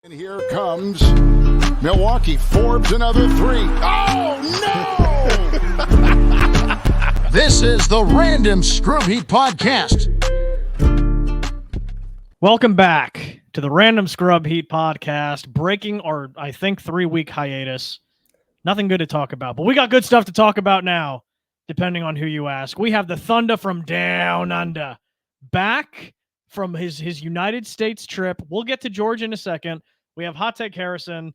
And here comes Milwaukee. Forbes another three. Oh, no! This is the Random Scrub Heat Podcast. Welcome back to the Random Scrub Heat Podcast, breaking our, I think, 3-week hiatus. Nothing good to talk about, but we got good stuff to talk about now, depending on who you ask. We have the Thunder from down under, back from his United States trip. We'll get to George in a second. We have Hot Take Harrison,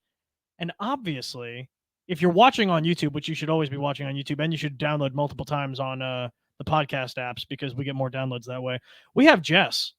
and obviously, if you're watching on YouTube, which you should always be watching on YouTube, and you should download multiple times on the podcast apps because we get more downloads that way, we have Jess.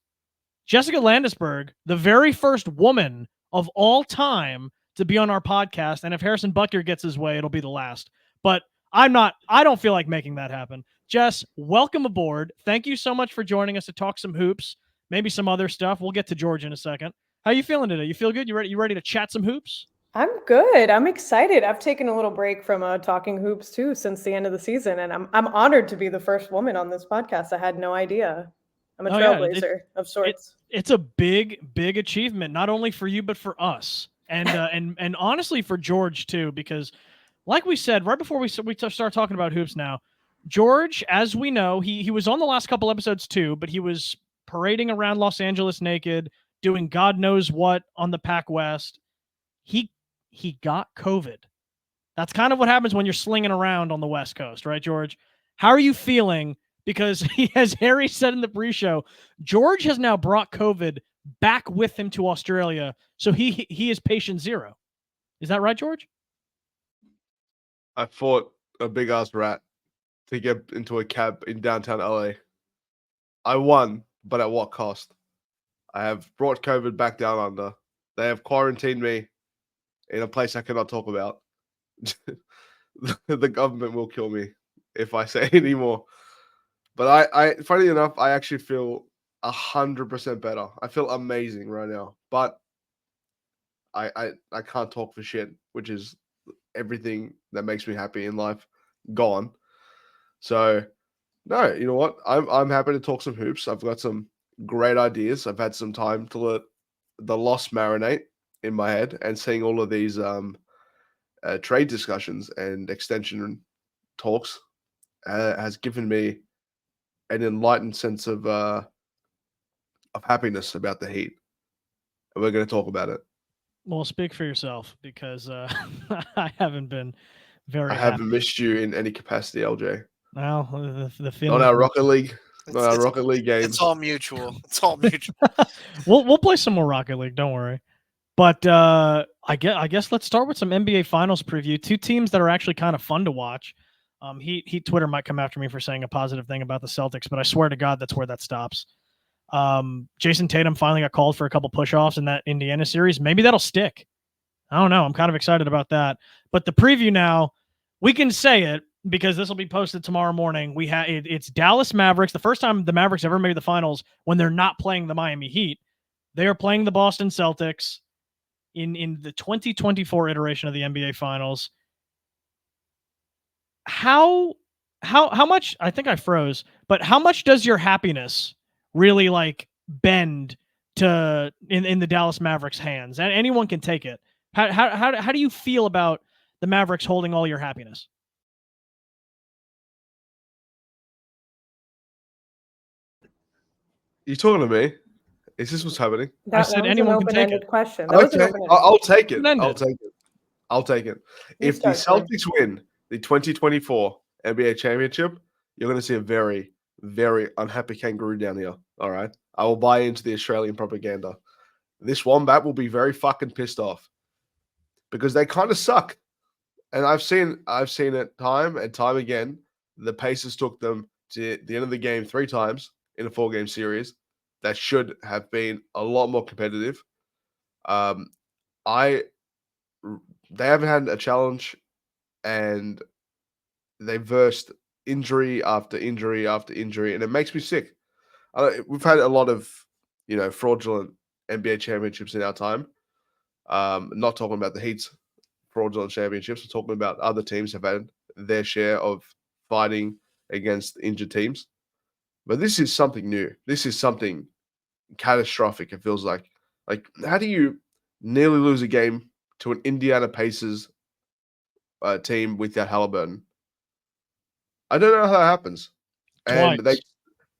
Jessica Landsberg, the very first woman of all time to be on our podcast, and if Harrison Butler gets his way, it'll be the last. But I don't feel like making that happen. Jess, welcome aboard. Thank you so much for joining us to talk some hoops, maybe some other stuff. We'll get to George in a second. How you feeling today? You feel good? You ready to chat some hoops? I'm good. I'm excited. I've taken a little break from talking hoops too since the end of the season, and I'm honored to be the first woman on this podcast. I had no idea. I'm a trailblazer of sorts. It's a big achievement, not only for you but for us, and honestly for George too, because like we said right before we start talking about hoops now, George, as we know, he was on the last couple episodes too, but he was parading around Los Angeles naked, doing God knows what on the Pac West. He got COVID. That's kind of what happens when you're slinging around on the West Coast, right, George? How are you feeling? Because as Harry said in the pre-show, George has now brought COVID back with him to Australia, so he is patient zero. Is that right, George? I fought a big-ass rat to get into a cab in downtown LA. I won, but at what cost? I have brought COVID back down under. They have quarantined me in a place I cannot talk about. The government will kill me if I say any more. But I funny enough, I actually feel 100% better. I feel amazing right now. But I can't talk for shit, which is everything that makes me happy in life gone. So no, you know what? I'm happy to talk some hoops. I've got some great ideas. I've had some time to let the loss marinate in my head, and seeing all of these trade discussions and extension talks has given me an enlightened sense of happiness about the Heat, and we're going to talk about it. Well, speak for yourself, because I haven't been very. I haven't missed you in any capacity, LJ. Well, the feeling on our Rocket League. Our Rocket League games. It's all mutual. It's all mutual. We'll play some more Rocket League. Don't worry. But I guess let's start with some NBA Finals preview. Two teams that are actually kind of fun to watch. Heat Twitter might come after me for saying a positive thing about the Celtics, but I swear to God that's where that stops. Jason Tatum finally got called for a couple push-offs in that Indiana series. Maybe that'll stick. I don't know. I'm kind of excited about that. But the preview now, we can say it, because this will be posted tomorrow morning. It's Dallas Mavericks. The first time the Mavericks ever made the finals when they're not playing the Miami Heat. They are playing the Boston Celtics in the 2024 iteration of the NBA Finals. How much, I think I froze, but how much does your happiness really like bend to in the Dallas Mavericks hands? And anyone can take it. How do you feel about the Mavericks holding all your happiness? You talking to me? Is this what's happening? I said anyone can take it. Question. Okay, I'll take it. Open-ended. I'll take it. If the Celtics win the 2024 NBA championship, you're going to see a very, very unhappy kangaroo down here. All right. I will buy into the Australian propaganda. This Wombat will be very fucking pissed off because they kind of suck. And I've seen it time and time again. The Pacers took them to the end of the game 3 times in a 4-game series that should have been a lot more competitive. They haven't had a challenge, and they versed injury after injury after injury, and it makes me sick. We've had a lot of, fraudulent NBA championships in our time. Not talking about the Heat's fraudulent championships. We're talking about other teams have had their share of fighting against injured teams. But this is something new. This is something catastrophic, it feels like. Like, how do you nearly lose a game to an Indiana Pacers team without Halliburton. I don't know how that happens. And Twice.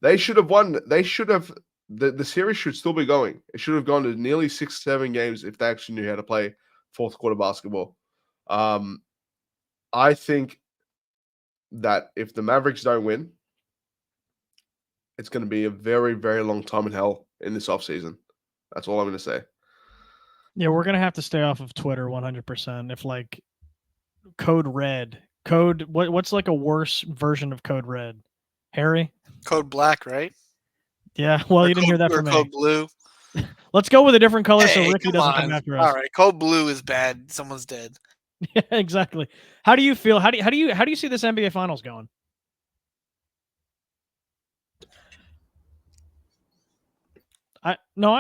they should have won. They should have the series should still be going. It should have gone to nearly 6-7 games if they actually knew how to play fourth quarter basketball. I think that if the Mavericks don't win, it's going to be a very, very long time in hell in this offseason. That's all I'm going to say. Yeah, we're going to have to stay off of Twitter 100%. If like Code Red, what's like a worse version of Code Red? Harry? Code Black, right? Yeah, well, Or you didn't hear that from me. Code Blue. Let's go with a different color so Hey, Ricky doesn't come after us. All right, Code Blue is bad. Someone's dead. Yeah, exactly. How do you feel? How do you see this NBA Finals going? I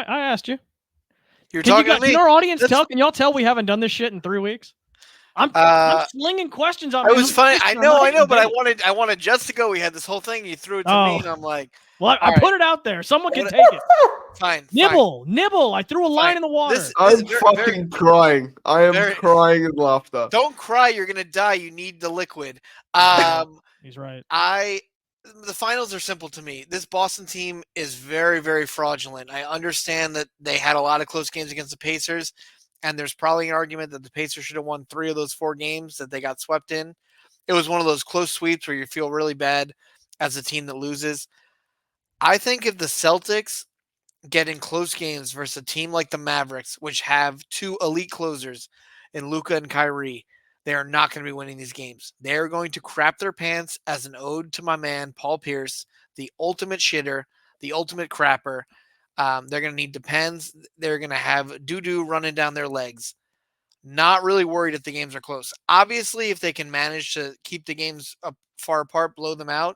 asked you. You're talking to me. Can our audience tell? Can y'all tell we haven't done this shit in 3 weeks? I'm slinging questions on. It was funny. I know, but I wanted Jess to go. We had this whole thing. You threw it to me, and I'm like, well, I put it out there. Someone can take it. Fine. Nibble. I threw a line in the water. I'm fucking crying. I am crying in laughter. Don't cry. You're gonna die. You need the liquid. He's right. The finals are simple to me. This Boston team is very, very fraudulent. I understand that they had a lot of close games against the Pacers, and there's probably an argument that the Pacers should have won 3 of those 4 games that they got swept in. It was one of those close sweeps where you feel really bad as a team that loses. I think if the Celtics get in close games versus a team like the Mavericks, which have 2 elite closers in Luka and Kyrie, they are not going to be winning these games. They're going to crap their pants as an ode to my man, Paul Pierce, the ultimate shitter, the ultimate crapper. They're going to need depends. They're going to have doo-doo running down their legs. Not really worried if the games are close. Obviously, if they can manage to keep the games far apart, blow them out,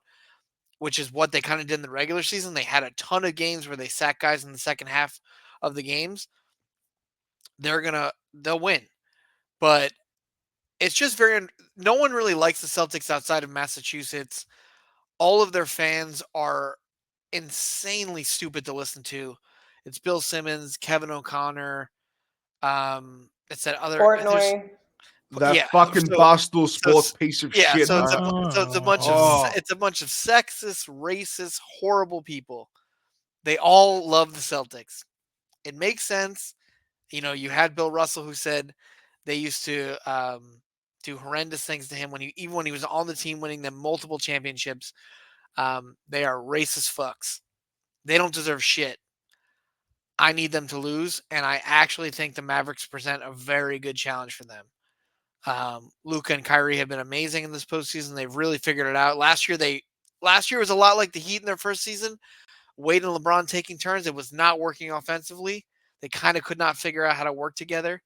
which is what they kind of did in the regular season. They had a ton of games where they sat guys in the second half of the games. They'll win. But it's just no one really likes the Celtics outside of Massachusetts. All of their fans are insanely stupid to listen to. It's Bill Simmons, Kevin O'Connor. It's that other Portnoy. That fucking Barstool Sports piece of shit. So it's a bunch of sexist, racist, horrible people. They all love the Celtics. It makes sense. You know, you had Bill Russell who said they used to do horrendous things to him even when he was on the team winning them multiple championships. They are racist fucks. They don't deserve shit. I need them to lose, and I actually think the Mavericks present a very good challenge for them. Luka and Kyrie have been amazing in this postseason. They've really figured it out. Last year was a lot like the Heat in their first season. Wade and LeBron taking turns. It was not working offensively. They kind of could not figure out how to work together.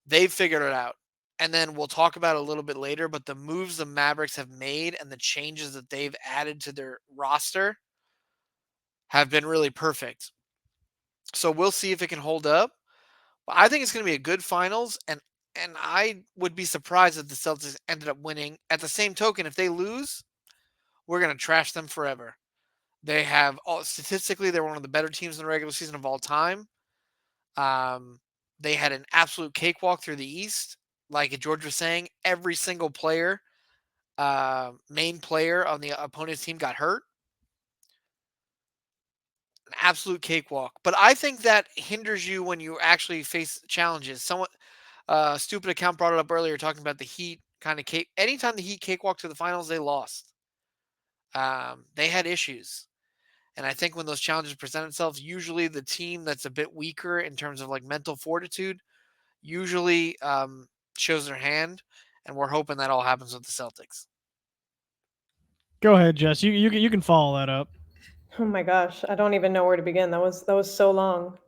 They've figured it out. And then we'll talk about it a little bit later, but the moves the Mavericks have made and the changes that they've added to their roster have been really perfect. So we'll see if it can hold up. But I think it's going to be a good finals, and I would be surprised if the Celtics ended up winning. At the same token, if they lose, we're going to trash them forever. They have statistically, they're one of the better teams in the regular season of all time. They had an absolute cakewalk through the East. Like George was saying, every single player, main player on the opponent's team got hurt. An absolute cakewalk. But I think that hinders you when you actually face challenges. Someone, stupid account brought it up earlier, talking about the Heat kind of cake. Anytime the Heat cakewalk to the finals, they lost. They had issues. And I think when those challenges present themselves, usually the team that's a bit weaker in terms of like mental fortitude usually shows their hand. And we're hoping that all happens with the Celtics. Go ahead, Jess. You can follow that up. Oh my gosh, I don't even know where to begin. That was so long.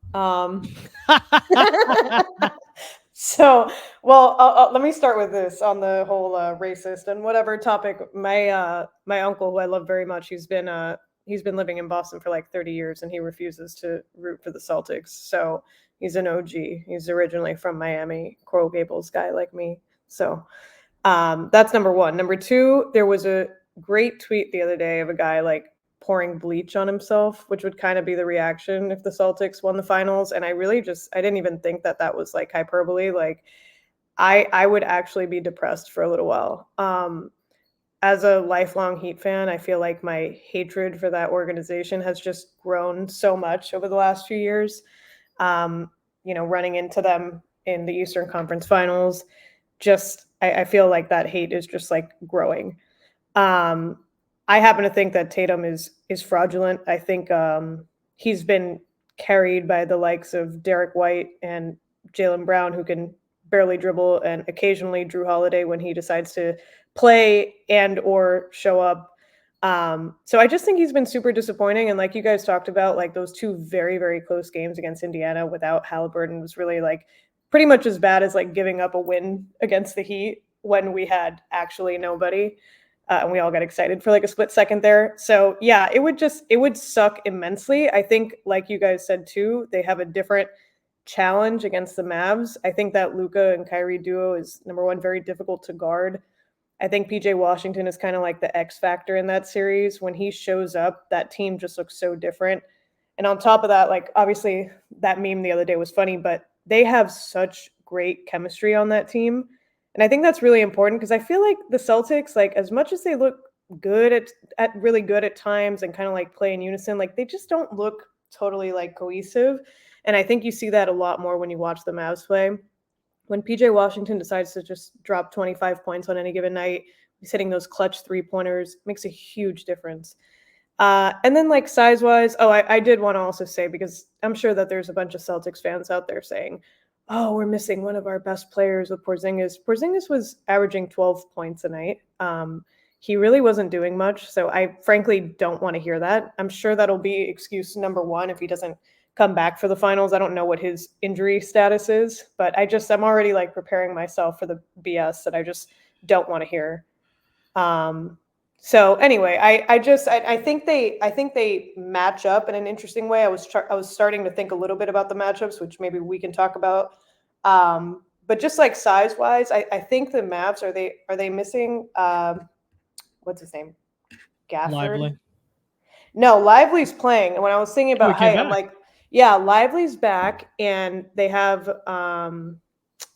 So, well, let me start with this on the whole racist and whatever topic. My uncle, who I love very much, he's been living in Boston for like 30 years, and he refuses to root for the Celtics. So he's an OG. He's originally from Miami, Coral Gables guy like me. So that's number one. Number two, there was a great tweet the other day of a guy like pouring bleach on himself, which would kind of be the reaction if the Celtics won the finals. And I didn't even think that was like hyperbole. Like I would actually be depressed for a little while. As a lifelong Heat fan, I feel like my hatred for that organization has just grown so much over the last few years. Running into them in the Eastern Conference Finals, I feel like that hate is just like growing. I happen to think that Tatum is fraudulent. I think he's been carried by the likes of Derek White and Jaylen Brown, who can barely dribble, and occasionally Drew Holiday when he decides to play and or show up. So I just think he's been super disappointing. And like you guys talked about, like those two very, very close games against Indiana without Halliburton was really like pretty much as bad as like giving up a win against the Heat when we had actually nobody. And we all got excited for like a split second there. So yeah, it would suck immensely. I think, like you guys said too, they have a different challenge against the Mavs. I think that Luka and Kyrie duo is, number one, very difficult to guard. I think PJ Washington is kind of like the X factor in that series. When he shows up, that team just looks so different. And on top of that, like obviously that meme the other day was funny, but they have such great chemistry on that team. And I think that's really important because I feel like the Celtics, like as much as they look good at really good at times and kind of like play in unison, like they just don't look totally like cohesive. And I think you see that a lot more when you watch the Mavs play. When PJ Washington decides to just drop 25 points on any given night, he's hitting those clutch 3-pointers, makes a huge difference. And then like size-wise, I did want to also say, because I'm sure that there's a bunch of Celtics fans out there saying, oh, we're missing one of our best players with Porzingis. Porzingis was averaging 12 points a night. He really wasn't doing much, so I frankly don't want to hear that. I'm sure that'll be excuse number one if he doesn't come back for the finals. I don't know what his injury status is, but I'm already like preparing myself for the BS that I just don't want to hear. So anyway, I think they match up in an interesting way. I was starting to think a little bit about the matchups, which maybe we can talk about. But just like size wise, I think the Mavs are they missing what's his name? Gafford? Lively. No, Lively's playing. And when I was thinking about height, I'm like, yeah, Lively's back, and they have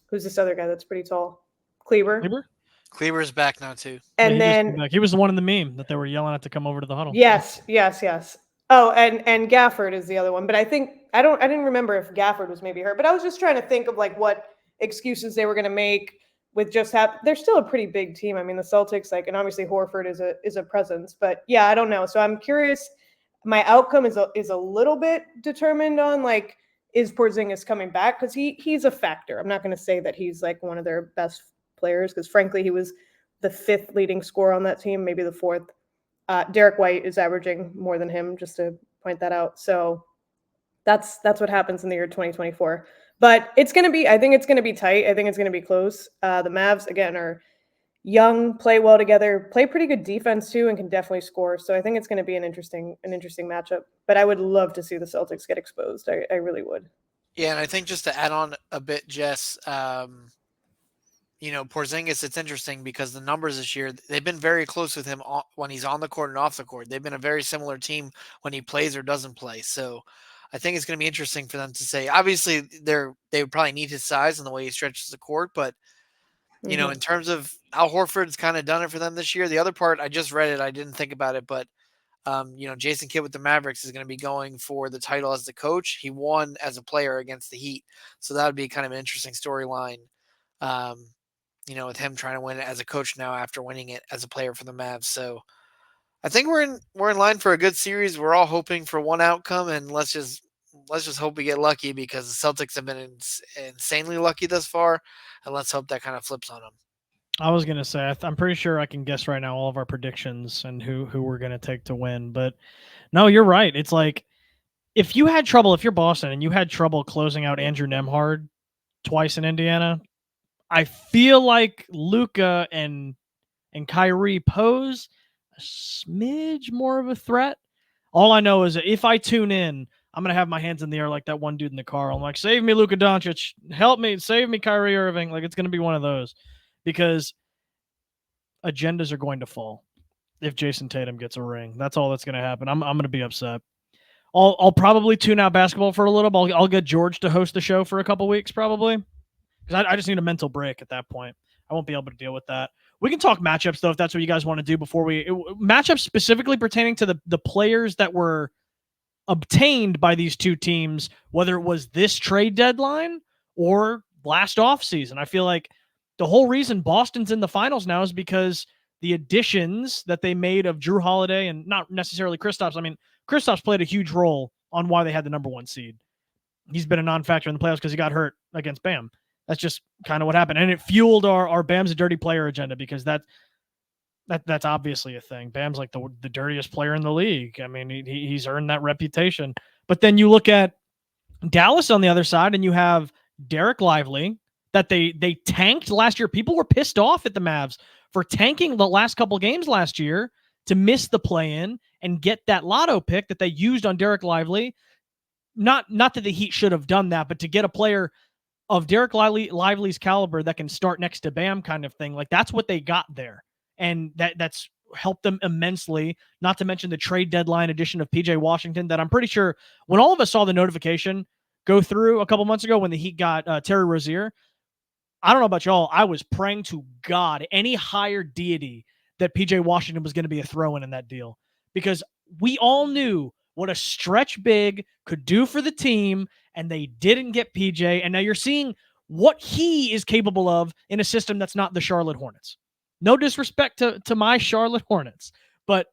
who's this other guy that's pretty tall? Kleber. Kleber's back now too. And he was the one in the meme that they were yelling at to come over to the huddle. Yes. Oh, and Gafford is the other one. But I didn't remember if Gafford was maybe hurt. But I was just trying to think of like what excuses they were going to make with just they're still a pretty big team. I mean, the Celtics, like, and obviously Horford is a presence. But yeah, I don't know. So I'm curious. My outcome is a little bit determined on like, is Porzingis coming back? Because he's a factor. I'm not going to say that he's like one of their best players, because frankly, he was the 5th leading scorer on that team, maybe the 4th. Derek White is averaging more than him, just to point that out. So that's what happens in the year 2024. But I think it's going to be tight. I think it's going to be close. The Mavs, again, are young, play well together, play pretty good defense too, and can definitely score. So I think it's going to be an interesting matchup. But I would love to see the Celtics get exposed. I really would. Yeah, and I think just to add on a bit, Jess, Porzingis, it's interesting because the numbers this year, they've been very close with him when he's on the court and off the court. They've been a very similar team when he plays or doesn't play. So I think it's going to be interesting for them to say, obviously they would probably need his size and the way he stretches the court, but in terms of Al Horford's kind of done it for them this year. The other part, I just read it, I didn't think about it, but Jason Kidd with the Mavericks is going to be going for the title as the coach. He won as a player against the Heat, so that would be kind of an interesting storyline. With him trying to win it as a coach now after winning it as a player for the Mavs. So I think we're in line for a good series. We're all hoping for one outcome, and let's just hope we get lucky, because the Celtics have been insanely lucky thus far, and let's hope that kind of flips on them. I was going to say, I'm pretty sure I can guess right now all of our predictions and who we're going to take to win. But no, you're right. It's like, if you're Boston and you had trouble closing out Andrew Nembhard twice in Indiana, I feel like Luka and Kyrie pose a smidge more of a threat. All I know is that if I tune in, I'm going to have my hands in the air like that one dude in the car. I'm like, save me, Luka Doncic. Help me. Save me, Kyrie Irving. Like, it's going to be one of those, because agendas are going to fall. if Jason Tatum gets a ring. That's all that's going to happen. I'm going to be upset. I'll probably tune out basketball for a little bit. I'll get George to host the show for a couple weeks probably, because I just need a mental break at that point. I won't be able to deal with that. We can talk matchups though if that's what you guys want to do before matchups specifically pertaining to the players that were obtained by these two teams, whether it was this trade deadline or last offseason. I feel like the whole reason Boston's in the finals now is because the additions that they made of Drew Holiday and not necessarily Kristaps. I mean, Kristaps played a huge role on why they had the number 1 seed. He's been a non-factor in the playoffs because he got hurt against Bam. That's just kind of what happened. And it fueled our Bam's a dirty player agenda, because that's obviously a thing. Bam's like the dirtiest player in the league. I mean, he's earned that reputation. But then you look at Dallas on the other side, and you have Derek Lively that they tanked last year. People were pissed off at the Mavs for tanking the last couple games last year to miss the play-in and get that lotto pick that they used on Derek Lively. Not that the Heat should have done that, but to get a player of Derek Lively's caliber that can start next to Bam kind of thing, like that's what they got there. And that's helped them immensely, not to mention the trade deadline addition of PJ Washington that I'm pretty sure when all of us saw the notification go through a couple months ago when the Heat got Terry Rozier, I don't know about y'all, I was praying to God, any higher deity, that PJ Washington was going to be a throw-in that deal, because we all knew what a stretch big could do for the team, and they didn't get PJ, and now you're seeing what he is capable of in a system that's not the Charlotte Hornets. No disrespect to my Charlotte Hornets, but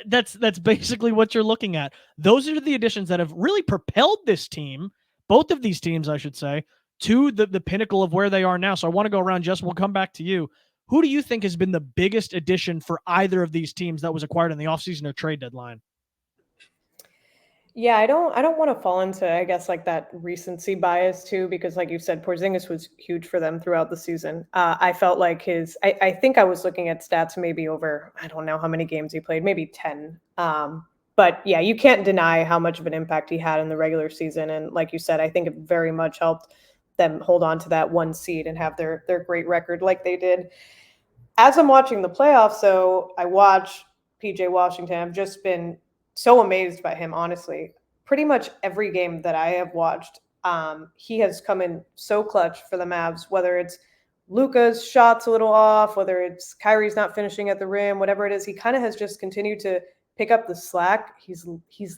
that's basically what you're looking at. Those are the additions that have really propelled this team, both of these teams, I should say, to the pinnacle of where they are now. So I want to go around, Jess. We'll come back to you. Who do you think has been the biggest addition for either of these teams that was acquired in the offseason or trade deadline? Yeah, I don't want to fall into, I guess, like that recency bias too, because like you said, Porzingis was huge for them throughout the season. I felt like I think I was looking at stats maybe over, I don't know how many games he played, maybe 10. But yeah, you can't deny how much of an impact he had in the regular season. And like you said, I think it very much helped them hold on to that 1 seed and have their great record like they did. As I'm watching the playoffs, so I watch PJ Washington. I've just been so amazed by him, honestly. Pretty much every game that I have watched, he has come in so clutch for the Mavs, whether it's Luka's shots a little off, whether it's Kyrie's not finishing at the rim, whatever it is, he kind of has just continued to pick up the slack. He's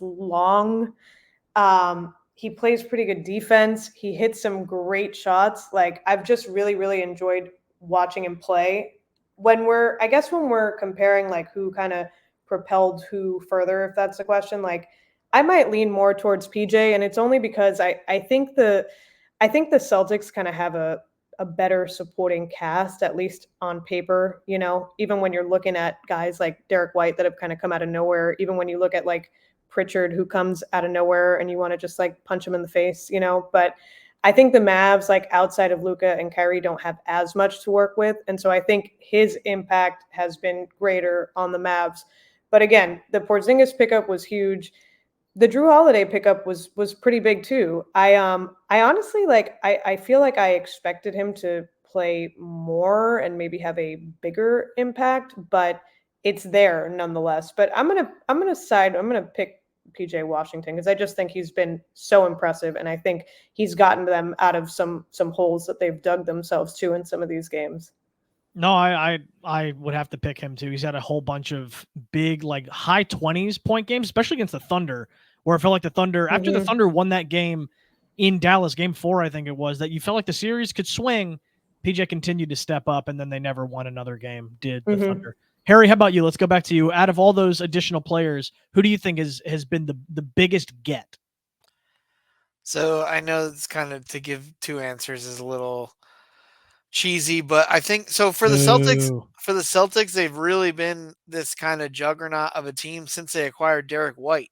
long. He plays pretty good defense. He hits some great shots. Like, I've just really, really enjoyed watching him play. When we're comparing like who kind of propelled who further, if that's the question, like I might lean more towards PJ, and it's only because I think the Celtics kind of have a better supporting cast, at least on paper, you know, even when you're looking at guys like Derek White that have kind of come out of nowhere, even when you look at like Pritchard, who comes out of nowhere and you want to just like punch him in the face, you know. But I think the Mavs, like outside of Luka and Kyrie, don't have as much to work with. And so I think his impact has been greater on the Mavs. But again, the Porzingis pickup was huge. The Drew Holiday pickup was pretty big too. I honestly I feel like I expected him to play more and maybe have a bigger impact, but it's there nonetheless. But I'm gonna pick PJ Washington because I just think he's been so impressive, and I think he's gotten them out of some holes that they've dug themselves to in some of these games. No, I would have to pick him too. He's had a whole bunch of big, like high 20s point games, especially against the Thunder, where I felt like the Thunder, after the Thunder won that game in Dallas, game 4, I think it was, that you felt like the series could swing. PJ continued to step up, and then they never won another game, did the Thunder. Harry, how about you? Let's go back to you. Out of all those additional players, who do you think has been the biggest get? So I know it's kind of, to give two answers is a little cheesy, but I think so for the Celtics, they've really been this kind of juggernaut of a team since they acquired Derek White.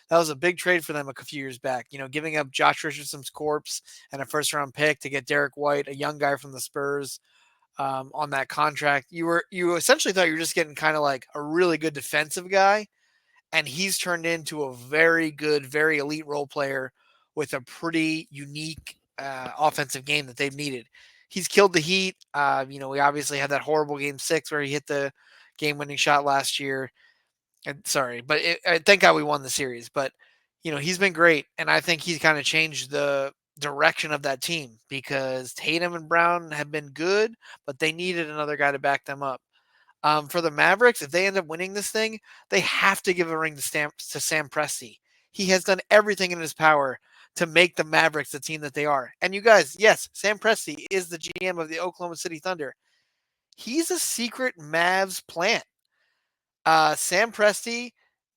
That was a big trade for them a few years back, you know, giving up Josh Richardson's corpse and a first-round pick to get Derek White, a young guy from the Spurs, on that contract. You essentially thought you were just getting kind of like a really good defensive guy, and he's turned into a very good, very elite role player with a pretty unique offensive game that they've needed. He's killed the Heat. You know, we obviously had that horrible game 6 where he hit the game-winning shot last year. And sorry, but thank God we won the series. But he's been great, and I think he's kind of changed the direction of that team because Tatum and Brown have been good, but they needed another guy to back them up. For the Mavericks, if they end up winning this thing, they have to give a ring to Sam Presti. He has done everything in his power to make the Mavericks the team that they are. And you guys, yes, Sam Presti is the GM of the Oklahoma City Thunder. He's a secret Mavs plant. Sam Presti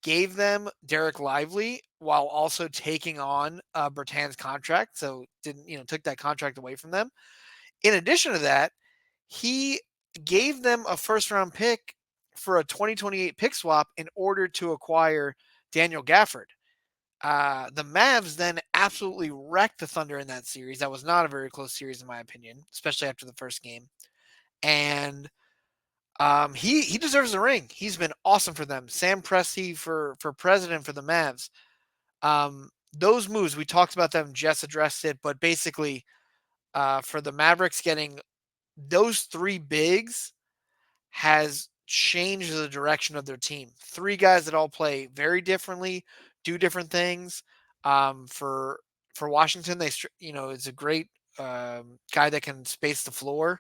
gave them Derek Lively while also taking on Bertan's contract, so took that contract away from them. In addition to that, he gave them a first-round pick for a 2028 pick swap in order to acquire Daniel Gafford. The Mavs then absolutely wrecked the Thunder in that series. That was not a very close series, in my opinion, especially after the first game. And he deserves the ring. He's been awesome for them. Sam Presti for president for the Mavs. Those moves, we talked about them. Jess addressed it, but basically, for the Mavericks, getting those three bigs has changed the direction of their team. Three guys that all play very differently, do different things. For Washington, it's a great guy that can space the floor.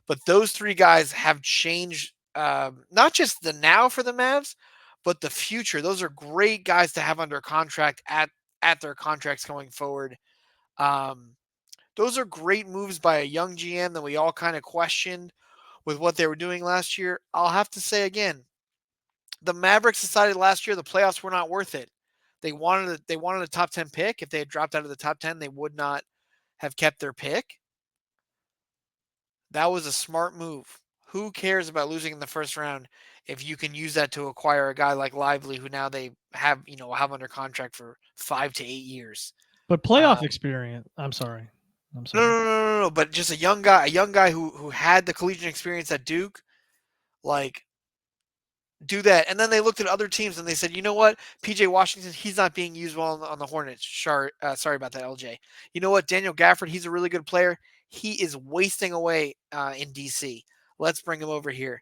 But those three guys have changed not just the now for the Mavs, but the future. Those are great guys to have under contract at their contracts going forward. Those are great moves by a young GM that we all kind of questioned with what they were doing last year. I'll have to say again, the Mavericks decided last year the playoffs were not worth it. They wanted a top 10 pick. If they had dropped out of the top 10, they would not have kept their pick. That was a smart move. Who cares about losing in the first round if you can use that to acquire a guy like Lively, who now they have under contract for 5 to 8 years. But playoff experience. I'm sorry. No. But just a young guy who had the collegiate experience at Duke, do that. And then they looked at other teams and they said, you know what, PJ Washington, he's not being used well on the Hornets. Sorry about that, LJ. You know what, Daniel Gafford, he's a really good player. He is wasting away in DC. Let's bring him over here.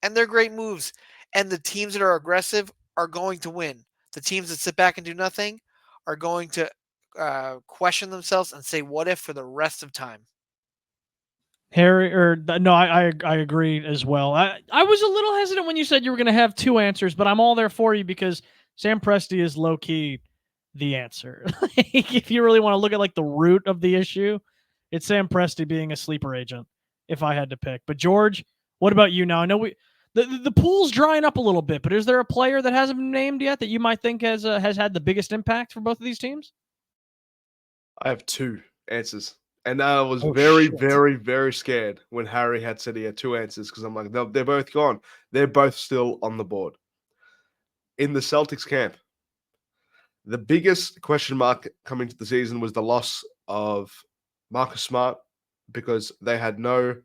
And they're great moves. And the teams that are aggressive are going to win. The teams that sit back and do nothing are going to question themselves and say, what if, for the rest of time. Harry, I agree as well. I was a little hesitant when you said you were going to have two answers, but I'm all there for you because Sam Presti is low-key the answer. If you really want to look at the root of the issue, it's Sam Presti being a sleeper agent, if I had to pick. But George, what about you now? I know the pool's drying up a little bit, but is there a player that hasn't been named yet that you might think has had the biggest impact for both of these teams? I have two answers. And I was very, very scared when Harry had said he had two answers because I'm like, no, they're both gone. They're both still on the board. In the Celtics camp, the biggest question mark coming to the season was the loss of Marcus Smart because they really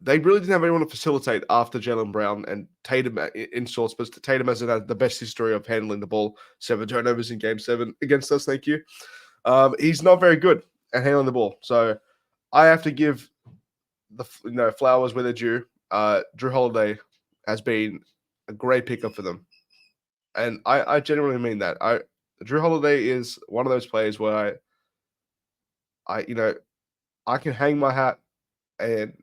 didn't have anyone to facilitate after Jaylen Brown and Tatum in sorts, but Tatum has had the best history of handling the ball, 7 turnovers in Game 7 against us. Thank you. He's not very good at handling the ball. So I have to give the flowers where they're due. Drew Holiday has been a great pickup for them. And I genuinely mean that. Drew Holiday is one of those players where I can hang my hat and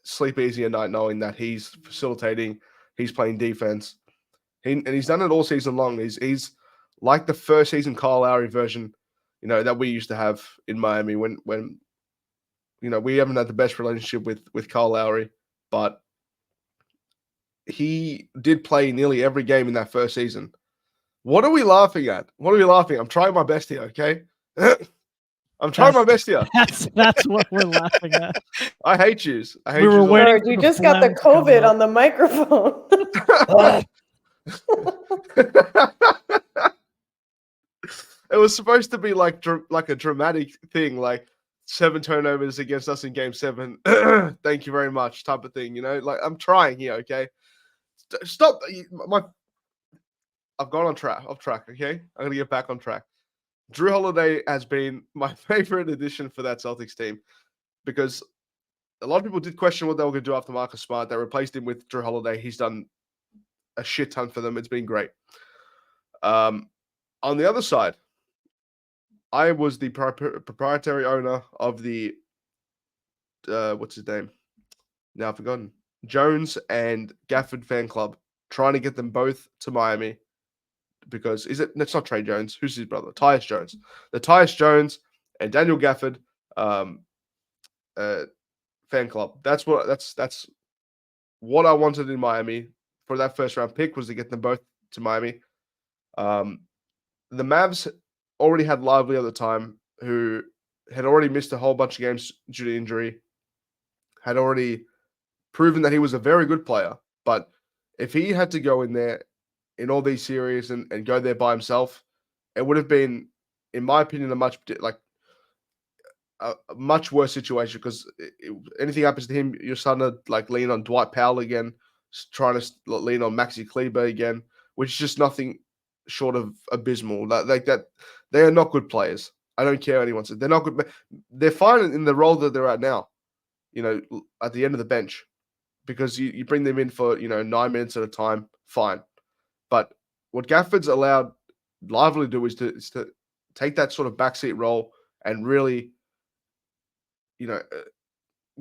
sleep easy at night knowing that he's facilitating, he's playing defense. And he's done it all season long. He's like the first season Kyle Lowry version, that we used to have in Miami when we haven't had the best relationship with Kyle Lowry, but he did play nearly every game in that first season. What are we laughing at? I'm trying my best here, okay? I'm trying my best here. That's what we're laughing at. I hate yous. We were waiting. You just got the COVID on the microphone. It was supposed to be like a dramatic thing, like 7 turnovers against us in Game 7. Thank you very much, type of thing. I'm trying here. Okay, stop. I've gone off track. Okay, I'm gonna get back on track. Drew Holiday has been my favorite addition for that Celtics team because a lot of people did question what they were going to do after Marcus Smart. They replaced him with Drew Holiday. He's done a shit ton for them. It's been great. On the other side, I was the proprietary owner of the what's his name? Now I've forgotten. Jones and Gafford fan club, trying to get them both to Miami because it's not Trey Jones. Who's his brother? Tyus Jones. The Tyus Jones and Daniel Gafford fan club. That's what I wanted in Miami for that first round pick, was to get them both to Miami. The Mavs already had Lively at the time, who had already missed a whole bunch of games due to injury, had already proven that he was a very good player. But if he had to go in there in all these series and go there by himself, it would have been, in my opinion, a much worse situation, because anything happens to him, you're starting to like lean on Dwight Powell again, trying to lean on Maxi Kleber again, which is just nothing short of abysmal. Like that, they are not good players. I don't care what anyone says. They're not good. They're fine in the role that they're at now, at the end of the bench, because you bring them in for 9 minutes at a time, fine. But what Gafford's allowed Lively to do is to take that sort of backseat role and really,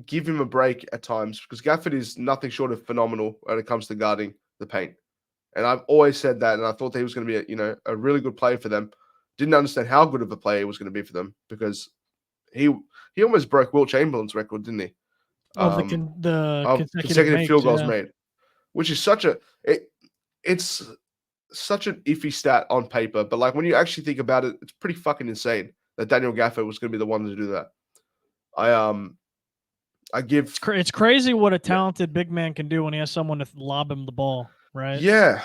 give him a break at times, because Gafford is nothing short of phenomenal when it comes to guarding the paint. And I've always said that, and I thought that he was going to be a really good player for them. Didn't understand how good of a player he was going to be for them, because he almost broke Wilt Chamberlain's record, didn't he? Of the consecutive field goals made, which is it's such an iffy stat on paper, but like when you actually think about it, it's pretty fucking insane that Daniel Gafford was going to be the one to do that. It's crazy what a talented big man can do when he has someone to lob him the ball, right? Yeah.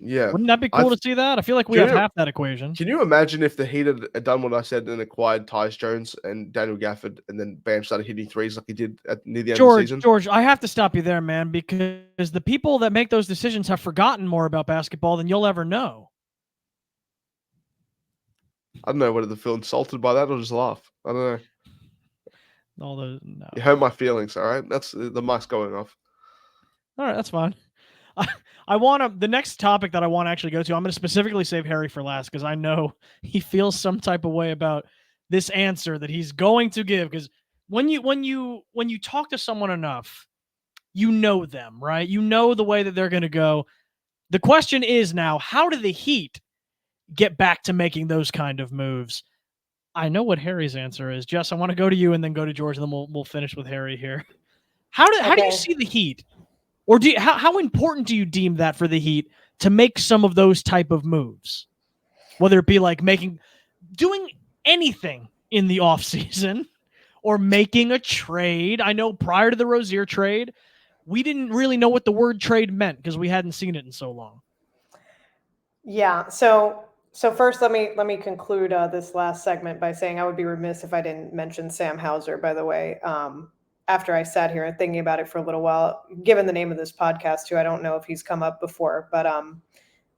Wouldn't that be cool to see that? I feel like we have half that equation. Can you imagine if the Heat had done what I said and acquired Tyus Jones and Daniel Gafford, and then Bam started hitting threes like he did near the end of the season? George, I have to stop you there, man, because the people that make those decisions have forgotten more about basketball than you'll ever know. I don't know whether to feel insulted by that or just laugh. I don't know. No. You hurt my feelings, all right? That's the mic's going off. All right, that's fine. The next topic that I want to actually go to, I'm going to specifically save Harry for last, because I know he feels some type of way about this answer that he's going to give. Because when you talk to someone enough, you know them, right? You know the way that they're going to go. The question is now, how do the Heat get back to making those kind of moves? I know what Harry's answer is. Jess, I want to go to you and then go to George, and then we'll finish with Harry here. How do you see the Heat? Or how important do you deem that for the Heat to make some of those type of moves? Whether it be like doing anything in the offseason or making a trade. I know prior to the Rozier trade, we didn't really know what the word trade meant because we hadn't seen it in so long. Yeah. So first, let me conclude this last segment by saying I would be remiss if I didn't mention Sam Hauser, by the way. After I sat here and thinking about it for a little while, given the name of this podcast too, I don't know if he's come up before, but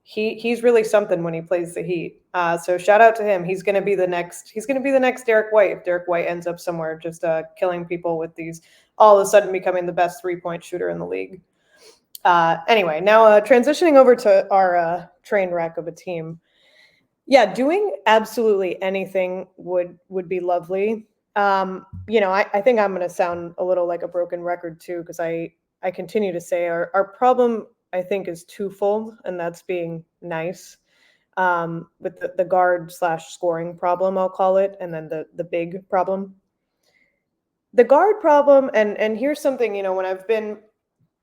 he's really something when he plays the Heat. So shout out to him. He's going to be the next Derek White. If Derek White ends up somewhere just killing people with these, all of a sudden becoming the best 3-point shooter in the league. Anyway, now transitioning over to our train wreck of a team. Yeah, doing absolutely anything would be lovely. I think I'm going to sound a little like a broken record too, because I continue to say our problem, I think, is twofold, and that's being nice with the guard / scoring problem, I'll call it, and then the big problem. The guard problem, and here's something, when I've been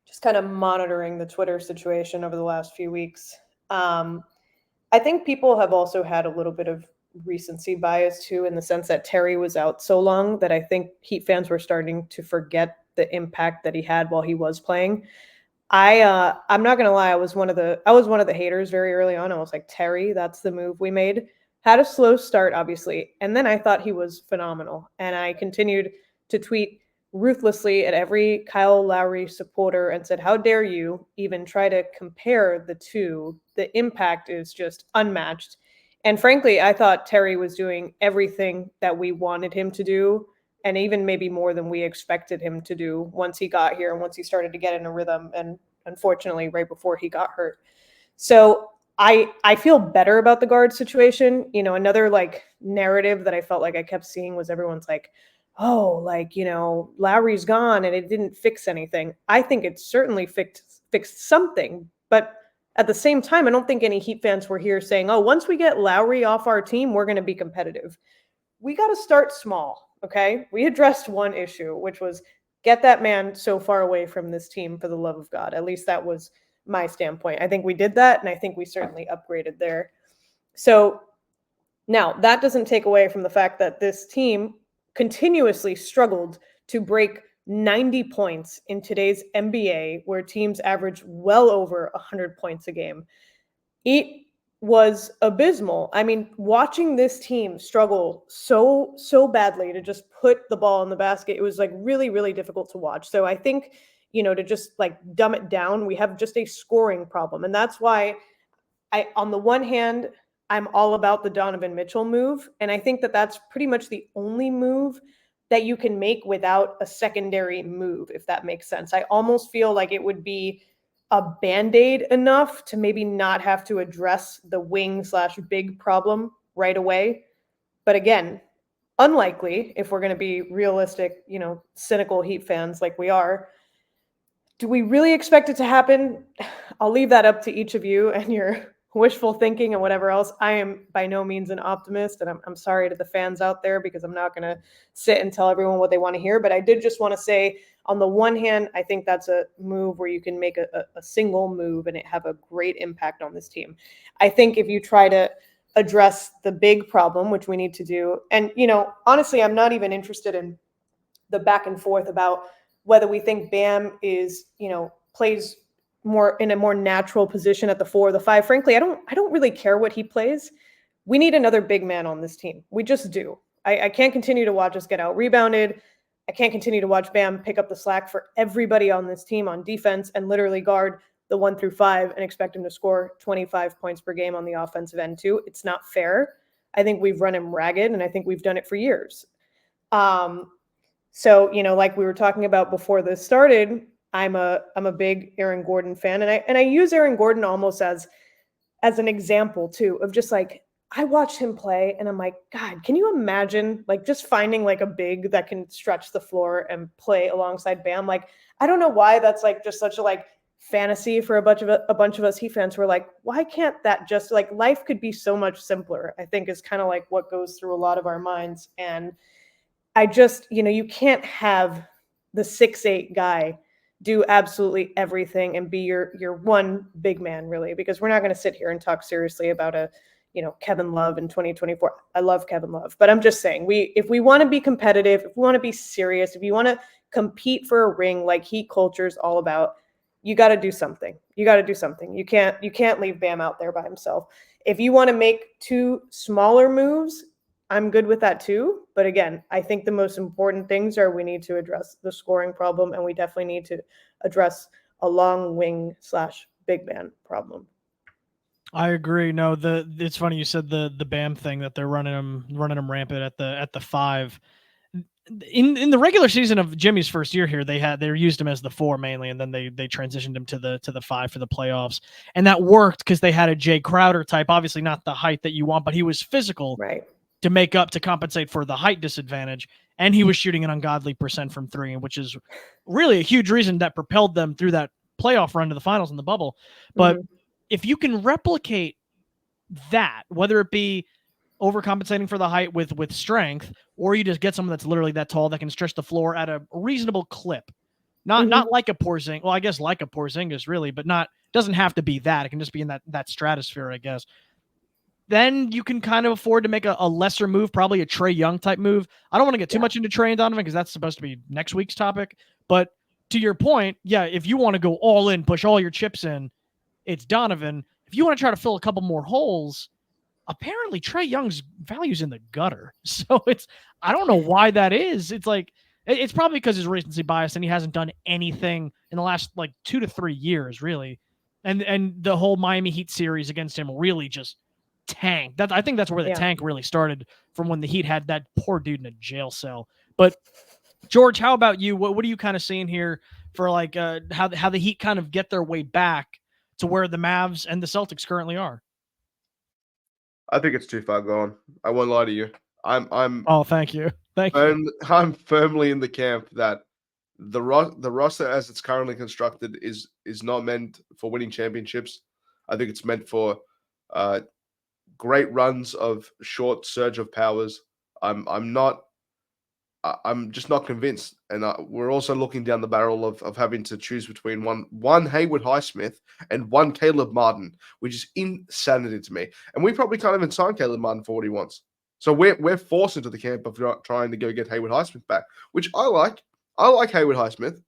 just kind of monitoring the Twitter situation over the last few weeks, I think people have also had a little bit of recency bias too, in the sense that Terry was out so long that I think Heat fans were starting to forget the impact that he had while he was playing. I'm not gonna lie, I was one of the haters very early on. I was like, Terry, that's the move we made. Had a slow start, obviously, and then I thought he was phenomenal, and I continued to tweet ruthlessly at every Kyle Lowry supporter and said, how dare you even try to compare the two? The impact is just unmatched. And frankly, I thought Terry was doing everything that we wanted him to do, and even maybe more than we expected him to do once he got here and once he started to get in a rhythm. And unfortunately, right before he got hurt. So I feel better about the guard situation. You know, another like narrative that I felt like I kept seeing was everyone's like, oh, like, you know, Lowry's gone and it didn't fix anything. I think it certainly fixed something, but at the same time, I don't think any Heat fans were here saying, oh, once we get Lowry off our team, we're going to be competitive. We got to start small, okay? We addressed one issue, which was get that man so far away from this team for the love of God. At least that was my standpoint. I think we did that, and I think we certainly upgraded there. So now that doesn't take away from the fact that this team continuously struggled to break 90 points in today's NBA, where teams average well over 100 points a game. It was abysmal. I mean, watching this team struggle so badly to just put the ball in the basket, it was like really, really difficult to watch. So I think, you know, to just like dumb it down, we have just a scoring problem. And that's why on the one hand, I'm all about the Donovan Mitchell move. And I think that that's pretty much the only move that you can make without a secondary move, if that makes sense. I almost feel like it would be a Band-Aid enough to maybe not have to address the wing/big problem right away. But again, unlikely if we're going to be realistic, you know, cynical Heat fans like we are. Do we really expect it to happen? I'll leave that up to each of you and your wishful thinking and whatever else. I am by no means an optimist, and I'm sorry to the fans out there because I'm not going to sit and tell everyone what they want to hear. But I did just want to say, on the one hand, I think that's a move where you can make a single move and it have a great impact on this team. I think if you try to address the big problem, which we need to do, and, you know, honestly, I'm not even interested in the back and forth about whether we think Bam is, you know, plays more in a more natural position at the 4 or the 5. Frankly, I don't really care what he plays. We need another big man on this team. We just do. I can't continue to watch us get out rebounded. I can't continue to watch Bam pick up the slack for everybody on this team on defense and literally guard the 1 through 5 and expect him to score 25 points per game on the offensive end too. It's not fair. I think we've run him ragged, and I think we've done it for years. So, you know, like we were talking about before this started, I'm a big Aaron Gordon fan, and I use Aaron Gordon almost as an example too of just like, I watched him play and I'm like, God, can you imagine like just finding like a big that can stretch the floor and play alongside Bam? Like, I don't know why that's like just such a like fantasy for a bunch of us Heat fans who are like, why can't that just like life could be so much simpler? I think is kind of like what goes through a lot of our minds. And I just, you know, you can't have the 6'8" guy do absolutely everything and be your one big man, really, because we're not going to sit here and talk seriously about a, you know, Kevin Love in 2024. I love Kevin Love, but I'm just saying, if we want to be competitive, if we want to be serious, if you want to compete for a ring like Heat culture is all about, you got to do something. You got to do something. You can't leave Bam out there by himself. If you want to make 2 smaller moves, I'm good with that too. But again, I think the most important things are we need to address the scoring problem, and we definitely need to address a long wing/big man problem. I agree. No, it's funny you said the Bam thing that they're running him rampant at the 5. In the regular season of Jimmy's first year here, they used him as the 4 mainly, and then they transitioned him to the 5 for the playoffs, and that worked because they had a Jay Crowder type, obviously not the height that you want, but he was physical, right, to compensate for the height disadvantage, and he was shooting an ungodly % from 3, which is really a huge reason that propelled them through that playoff run to the finals in the bubble. But if you can replicate that, whether it be overcompensating for the height with strength, or you just get someone that's literally that tall that can stretch the floor at a reasonable clip, not like a Porzingis. Well, I guess like a Porzingis really, but doesn't have to be that. It can just be in that stratosphere, I guess. Then you can kind of afford to make a lesser move, probably a Trae Young type move. I don't want to get too much into Trae and Donovan because that's supposed to be next week's topic. But to your point, yeah, if you want to go all in, push all your chips in, it's Donovan. If you want to try to fill a couple more holes, apparently Trae Young's value's in the gutter. So I don't know why that is. It's like, it's probably because his recency bias and he hasn't done anything in the last like 2 to 3 years, really. And the whole Miami Heat series against him really just tank. I think that's where the tank really started, from when the Heat had that poor dude in a jail cell. But George, how about you? What are you kind of seeing here for like how the Heat kind of get their way back to where the Mavs and the Celtics currently are? I think it's too far gone. I won't lie to you. I'm Oh, thank you. Thank you. I'm firmly in the camp that the roster as it's currently constructed is not meant for winning championships. I think it's meant for great runs of short surge of powers. I'm just not convinced, and we're also looking down the barrel of having to choose between one Hayward Highsmith and one Caleb Martin, which is insanity to me. And we probably can't even sign Caleb Martin for what he wants. So we're forced into the camp of trying to go get Hayward Highsmith back, which I like. I like Hayward Highsmith,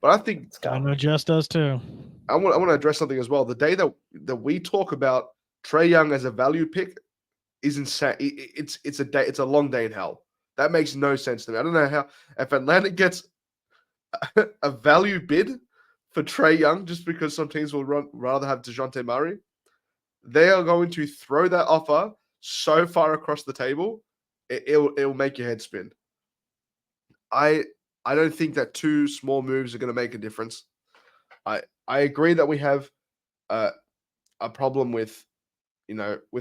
but I think I know Jess does too. I want to address something as well. The day that we talk about Trae Young as a value pick is insane. It's a long day in hell. That makes no sense to me. I don't know how if Atlanta gets a value bid for Trae Young just because some teams will rather have DeJounte Murray, they are going to throw that offer so far across the table, it'll make your head spin. I don't think that two small moves are going to make a difference. I agree that we have a problem with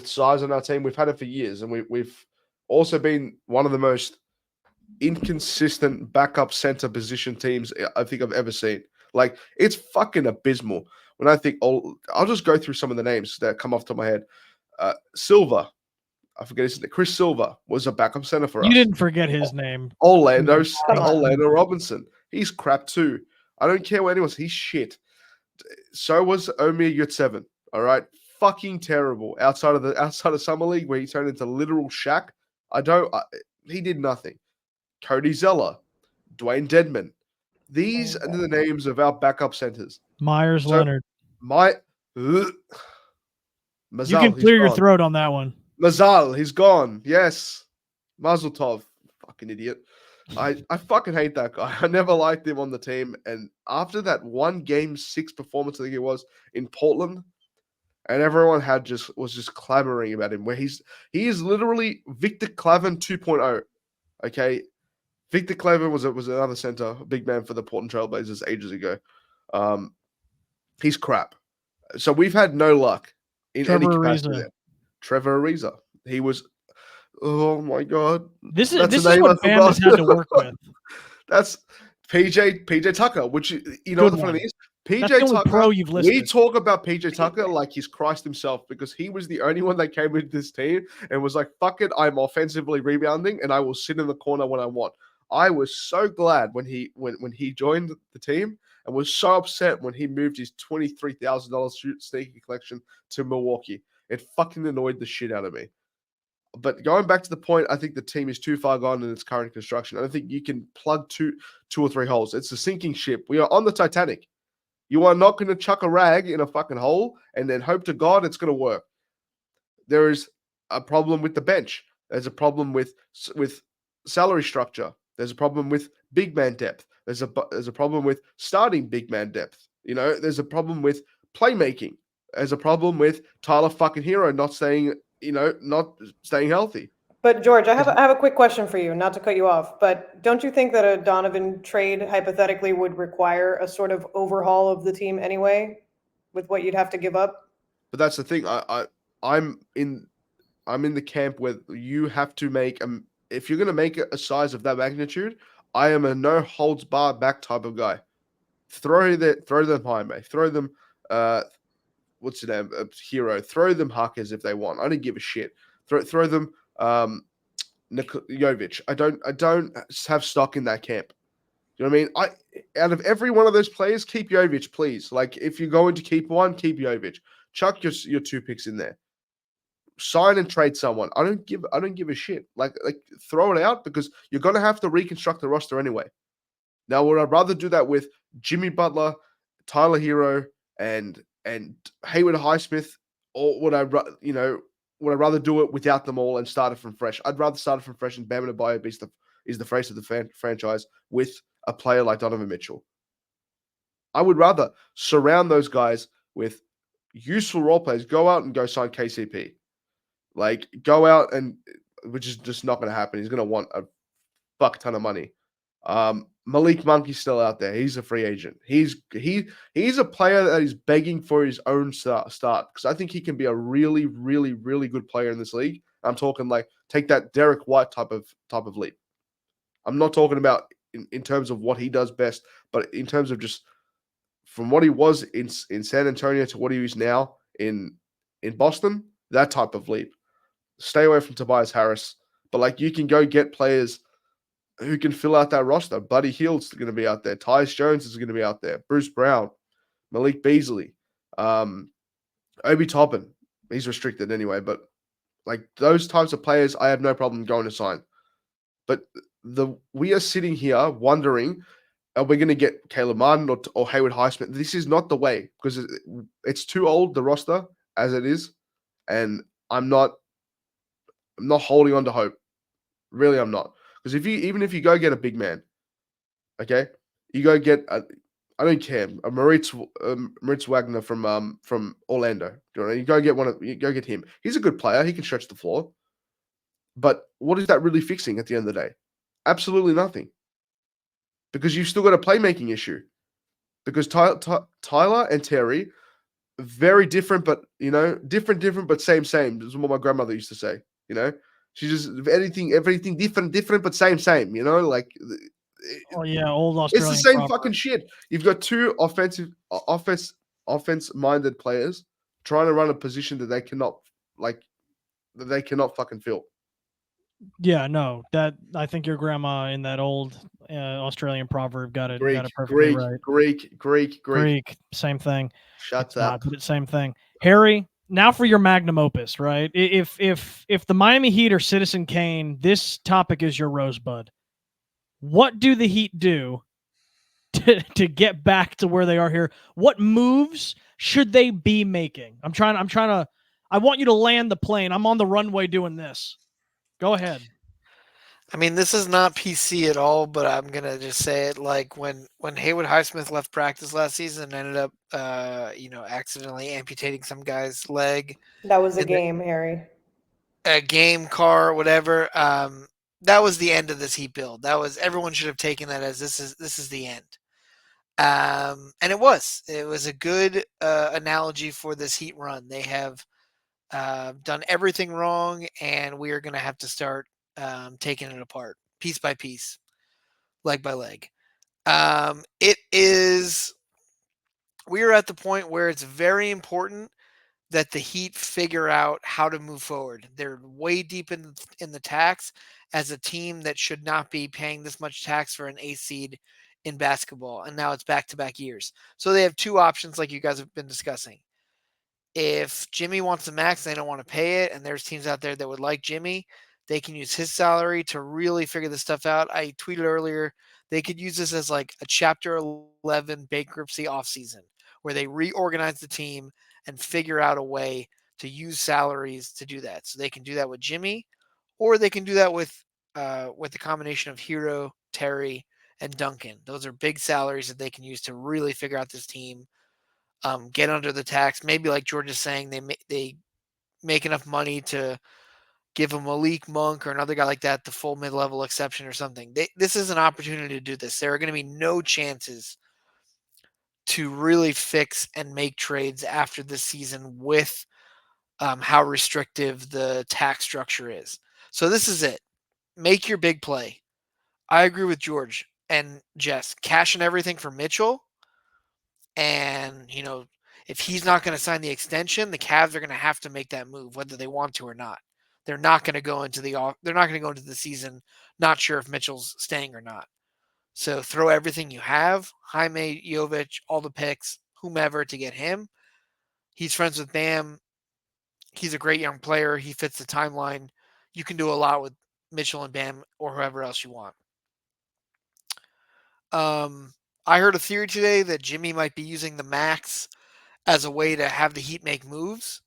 size on our team. We've had it for years, and we've also been one of the most inconsistent backup center position teams I think I've ever seen. Like, it's fucking abysmal. When I think, I'll just go through some of the names that come off the top of my head. Silva, I forget his name. Chris Silva was a backup center for us. You didn't forget his name. Orlando on. Robinson. He's crap too. I don't care what anyone says. He's shit. So was Omer Yurtseven. All right. Fucking terrible. Outside of Summer League, where he turned into literal Shaq. He did nothing. Cody Zeller, Dwayne Dedman. These are the names of our backup centers. Myers Leonard. Mazal, You can clear your throat on that one. Mazal, he's gone. Yes. Mazel tov. Fucking idiot. I fucking hate that guy. I never liked him on the team. And after that one game 6 performance, I think it was in Portland, and everyone was just clamoring about him, where he is literally Victor Clavin 2.0. Okay. Victor Clavin was another center, a big man for the Portland Trailblazers ages ago. He's crap. So we've had no luck in Trevor any capacity Ariza. there. Trevor Ariza. He was, oh my God. This is what Bam has had to work with. That's PJ Tucker, which, you know what the funny thing is? That's the only pro you've listed. We talk about PJ Tucker like he's Christ himself, because he was the only one that came into this team and was like, fuck it, I'm offensively rebounding and I will sit in the corner when I want. I was so glad when he joined the team, and was so upset when he moved his $23,000 sneaker collection to Milwaukee. It fucking annoyed the shit out of me. But going back to the point, I think the team is too far gone in its current construction. I don't think you can plug two or three holes. It's a sinking ship. We are on the Titanic. You are not going to chuck a rag in a fucking hole and then hope to God it's going to work. There is a problem with the bench. There's a problem with salary structure. There's a problem with big man depth. There's a problem with starting big man depth. You know, there's a problem with playmaking. There's a problem with Tyler fucking Hero not staying healthy. But George, I have a quick question for you, not to cut you off, but don't you think that a Donovan trade hypothetically would require a sort of overhaul of the team anyway, with what you'd have to give up? But that's the thing. I'm in the camp where you have to make if you're going to make a size of that magnitude, I am a no holds barred back type of guy. Throw them Jaime, throw them what's his name, Hero, throw them Harkers if they want. I don't give a shit. Throw them Jovic. I don't have stock in that camp. You know what I mean? Out of every one of those players, keep Jovic, please. Like, if you're going to keep one, keep Jovic. Chuck your 2 picks in there. Sign and trade someone. I don't give a shit. Like throw it out, because you're gonna have to reconstruct the roster anyway. Now, would I rather do that with Jimmy Butler, Tyler Hero, and Hayward Highsmith, or would I rather do it without them all and start it from fresh? I'd rather start it from fresh, and Bam Adebayo is the face of the franchise with a player like Donovan Mitchell. I would rather surround those guys with useful role players. Go out and go sign KCP. Like, go out, and which is just not going to happen. He's going to want a fuck ton of money. Malik Monk is still out there. He's a free agent. He's a player that is begging for his own start because I think he can be a really, really, really good player in this league. I'm talking like take that Derek White type of leap. I'm not talking about in terms of what he does best, but in terms of just from what he was in San Antonio to what he is now in Boston, that type of leap. Stay away from Tobias Harris, but like you can go get players who can fill out that roster. Buddy Hield's going to be out there. Tyus Jones is going to be out there. Bruce Brown, Malik Beasley, Obi Toppin. He's restricted anyway, but like those types of players, I have no problem going to sign. But we are sitting here wondering, are we going to get Caleb Martin or Haywood Highsmith? This is not the way because it's too old, the roster as it is, and I'm not holding on to hope. Really, I'm not. Because even if you go get a big man, okay, you go get I don't care, a Moritz Wagner from Orlando. You go get him. He's a good player. He can stretch the floor. But what is that really fixing at the end of the day? Absolutely nothing. Because you've still got a playmaking issue. Because Tyler and Terry, very different, but different, but same. This is what my grandmother used to say. She's just everything different, but same. Like. Oh yeah, old Australian. It's the same fucking shit. You've got two offense-minded players trying to run a position that they cannot fucking fill. Yeah, no, that I think your grandma in that old Australian proverb got it perfectly right. Greek, same thing. Shut up. But it's same thing. Harry, now for your magnum opus, right? If the Miami Heat are Citizen Kane, this topic is your rosebud. What do the Heat do to get back to where they are here? What moves should they be making? I want you to land the plane. I'm on the runway doing this. Go ahead. I mean, this is not PC at all, but I'm going to just say it. Like when Haywood Highsmith left practice last season and ended up, accidentally amputating some guy's leg. That was a game, Harry. A game, car, whatever. That was the end of this Heat build. Everyone should have taken that as this is the end. And it was a good analogy for this Heat run. They have done everything wrong, and we are going to have to start taking it apart piece by piece, leg by leg. We are at the point where it's very important that the Heat figure out how to move forward. They're way deep in the tax as a team that should not be paying this much tax for an 8th seed in basketball, and now it's back-to-back years. So they have two options like you guys have been discussing. If Jimmy wants the max, they don't want to pay it, and there's teams out there that would like Jimmy, they can use his salary to really figure this stuff out. I tweeted earlier, they could use this as like a Chapter 11 bankruptcy offseason where they reorganize the team and figure out a way to use salaries to do that. So they can do that with Jimmy, or they can do that with the combination of Hero, Terry, and Duncan. Those are big salaries that they can use to really figure out this team, get under the tax. Maybe like George is saying, they make enough money to give a Malik Monk or another guy like that the full mid-level exception or something. This is an opportunity to do this. There are going to be no chances to really fix and make trades after this season with how restrictive the tax structure is. So this is it. Make your big play. I agree with George and Jess. Cash and everything for Mitchell. And, if he's not going to sign the extension, the Cavs are going to have to make that move, whether they want to or not. They're not going to go into the season not sure if Mitchell's staying or not. So throw everything you have, Jaime, Jovic, all the picks, whomever, to get him. He's friends with Bam. He's a great young player. He fits the timeline. You can do a lot with Mitchell and Bam or whoever else you want. I heard a theory today that Jimmy might be using the max as a way to have the Heat make moves.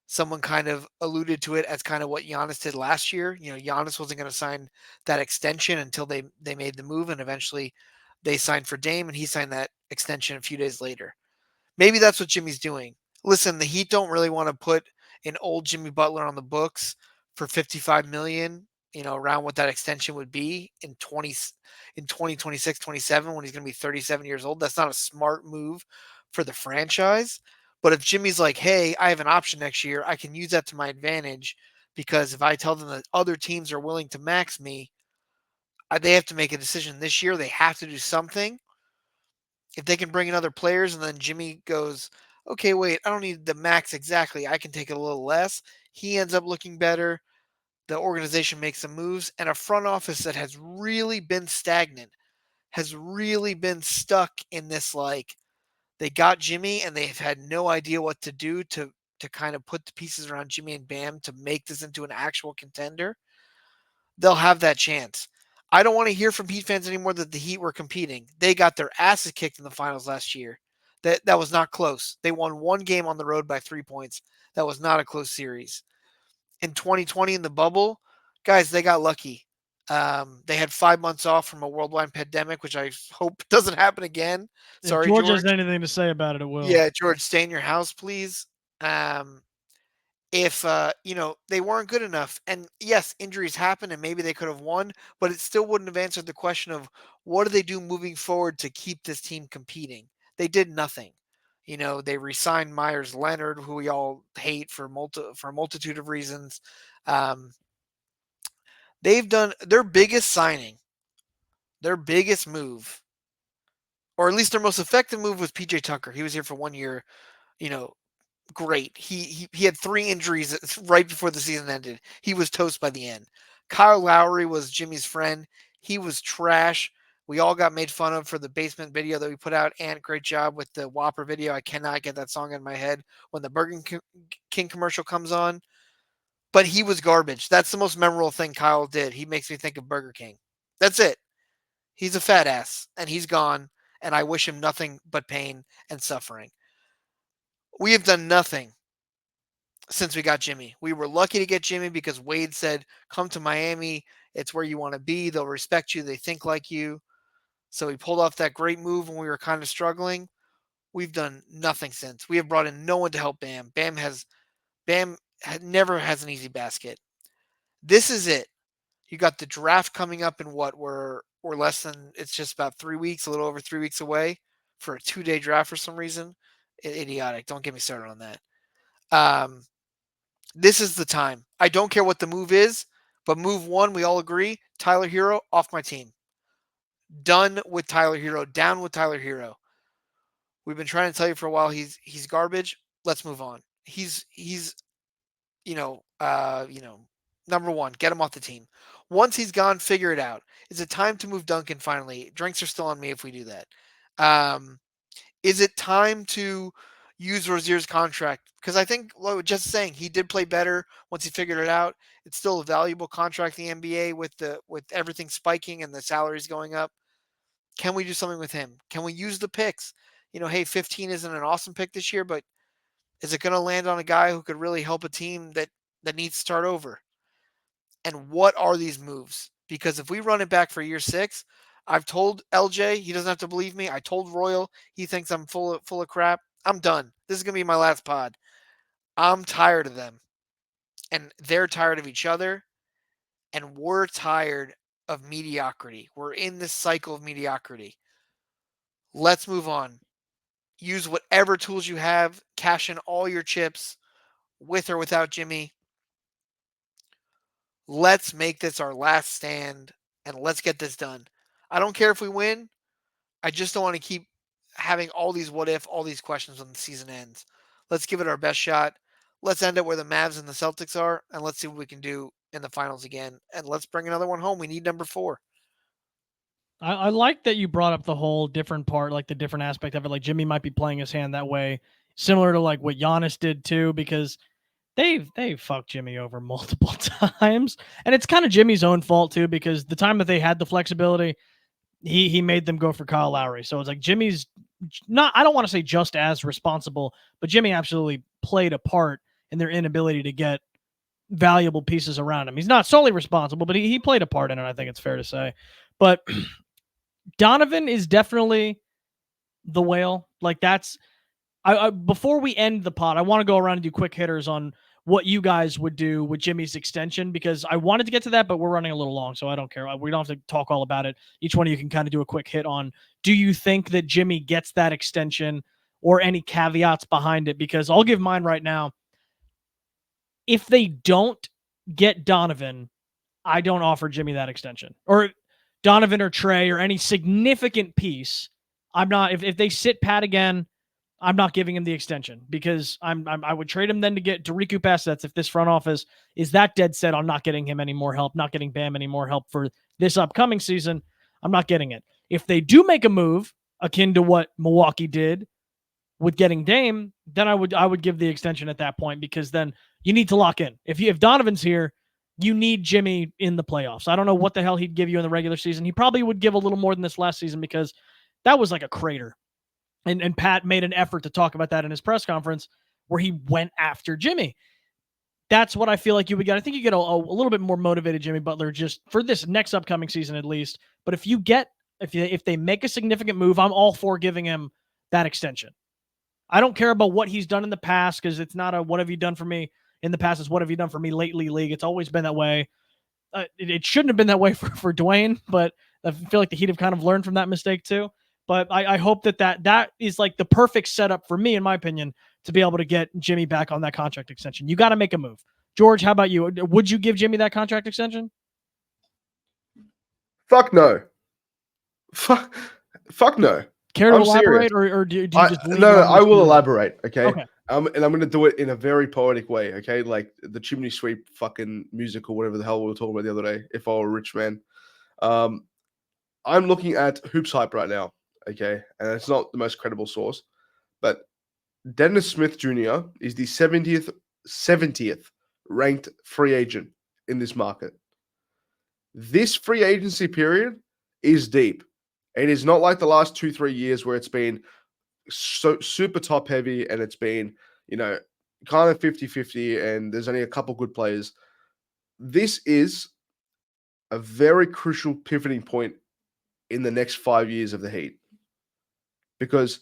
Someone kind of alluded to it as kind of what Giannis did last year. Giannis wasn't going to sign that extension until they made the move, and eventually they signed for Dame, and he signed that extension a few days later. Maybe that's what Jimmy's doing. Listen, the Heat don't really want to put an old Jimmy Butler on the books for $55 million around what that extension would be in 2026, 27, when he's going to be 37 years old. That's not a smart move for the franchise. But if Jimmy's like, hey, I have an option next year, I can use that to my advantage, because if I tell them that other teams are willing to max me, they have to make a decision this year. They have to do something. If they can bring in other players and then Jimmy goes, okay, wait, I don't need the max exactly, I can take it a little less. He ends up looking better. The organization makes some moves, and a front office that has really been stagnant, has really been stuck in this, like, they got Jimmy and they've had no idea what to do to kind of put the pieces around Jimmy and Bam to make this into an actual contender. They'll have that chance. I don't want to hear from Heat fans anymore that the Heat were competing. They got their asses kicked in the finals last year. That was not close. They won one game on the road by 3 points. That was not a close series. In 2020 in the bubble, guys, they got lucky. They had 5 months off from a worldwide pandemic, which I hope doesn't happen again. Sorry, if George George. has anything to say about it, it will. Yeah, George, stay in your house, please. If they weren't good enough, and yes, injuries happen and maybe they could have won, but it still wouldn't have answered the question of what do they do moving forward to keep this team competing. They did nothing. They re-signed Myers Leonard, who we all hate for a multitude of reasons. They've done their biggest signing, their biggest move, or at least their most effective move, was PJ Tucker. He was here for 1 year. Great. He had 3 injuries right before the season ended. He was toast by the end. Kyle Lowry was Jimmy's friend. He was trash. We all got made fun of for the basement video that we put out. And great job with the Whopper video. I cannot get that song in my head when the Burger King commercial comes on. But he was garbage. That's the most memorable thing Kyle did. He makes me think of Burger King. That's it. He's a fat ass, and he's gone. And I wish him nothing but pain and suffering. We have done nothing since we got Jimmy. We were lucky to get Jimmy because Wade said, come to Miami. It's where you want to be. They'll respect you. They think like you. So we pulled off that great move when we were kind of struggling. We've done nothing since. We have brought in no one to help Bam. Bam never has an easy basket. This is it. You got the draft coming up in what? We're less than, it's just about 3 weeks, a little over 3 weeks away for a 2-day draft for some reason. Idiotic. Don't get me started on that. This is the time. I don't care what the move is, but move one, we all agree, Tyler Hero off my team. Done with Tyler Hero. Down with Tyler Hero. We've been trying to tell you for a while he's garbage. Let's move on. He's number one. Get him off the team. Once he's gone, figure it out. Is it time to move Duncan finally? Drinks are still on me if we do that. Is it time to use Rozier's contract? Because I think, just saying, he did play better once he figured it out. It's still a valuable contract in the NBA with everything spiking and the salaries going up. Can we do something with him? Can we use the picks? Hey, 15 isn't an awesome pick this year, but is it going to land on a guy who could really help a team that needs to start over? And what are these moves? Because if we run it back for year 6, I've told LJ, he doesn't have to believe me. I told Royal, he thinks I'm full of crap. I'm done. This is going to be my last pod. I'm tired of them. And they're tired of each other. And we're tired of mediocrity. We're in this cycle of mediocrity. Let's move on. Use whatever tools you have. Cash in all your chips with or without Jimmy. Let's make this our last stand and let's get this done. I don't care if we win. I just don't want to keep having all these what if, all these questions when the season ends. Let's give it our best shot. Let's end it where the Mavs and the Celtics are, and let's see what we can do in the finals again. And let's bring another one home. We need number 4. I like that you brought up the whole different part, like the different aspect of it. Like Jimmy might be playing his hand that way, similar to like what Giannis did too, because they fucked Jimmy over multiple times. And it's kind of Jimmy's own fault too, because the time that they had the flexibility, he made them go for Kyle Lowry. So it's like Jimmy's not, I don't want to say just as responsible, but Jimmy absolutely played a part in their inability to get valuable pieces around him. He's not solely responsible, but he played a part in it, I think it's fair to say. But Donovan is definitely the whale. Like that's, I before we end the pod, I want to go around and do quick hitters on what you guys would do with Jimmy's extension, because I wanted to get to that, but we're running a little long, so I don't care. We don't have to talk all about it. Each one of you can kind of do a quick hit on, do you think that Jimmy gets that extension or any caveats behind it? Because I'll give mine right now. If they don't get Donovan, I don't offer Jimmy that extension. Or Donovan or Trey or any significant piece. I'm not, if they sit pat again, I'm not giving him the extension, because I would trade him then to recoup assets if this front office is that dead set on not getting him any more help, not getting Bam any more help for this upcoming season. I'm not getting it. If they do make a move akin to what Milwaukee did with getting Dame, then I would give the extension at that point, because then you need to lock in. If Donovan's here, you need Jimmy in the playoffs. I don't know what the hell he'd give you in the regular season. He probably would give a little more than this last season, because that was like a crater. And Pat made an effort to talk about that in his press conference where he went after Jimmy. That's what I feel like you would get. I think you get a little bit more motivated Jimmy Butler just for this next upcoming season at least. But if they make a significant move, I'm all for giving him that extension. I don't care about what he's done in the past, because it's not a what have you done for me in the past, it's what have you done for me lately league. It's always been that way. It shouldn't have been that way for Dwayne, but I feel like the Heat have kind of learned from that mistake too. But I hope that is like the perfect setup for me, in my opinion, to be able to get Jimmy back on that contract extension. You got to make a move. George, how about you? Would you give Jimmy that contract extension? Fuck no. Fuck no. Care to I'm elaborate, serious. or do you just No, I will elaborate, okay? Okay. And I'm going to do it in a very poetic way, okay? Like the chimney sweep fucking music or whatever the hell we were talking about the other day, if I were a rich man. I'm looking at Hoops Hype right now, okay? And it's not the most credible source, but Dennis Smith Jr. is the 70th ranked free agent in this market. This free agency period is deep. It is not like the last 2-3 years where it's been so super top heavy and it's been, kind of 50-50 and there's only a couple good players. This is a very crucial pivoting point in the next 5 years of the Heat, because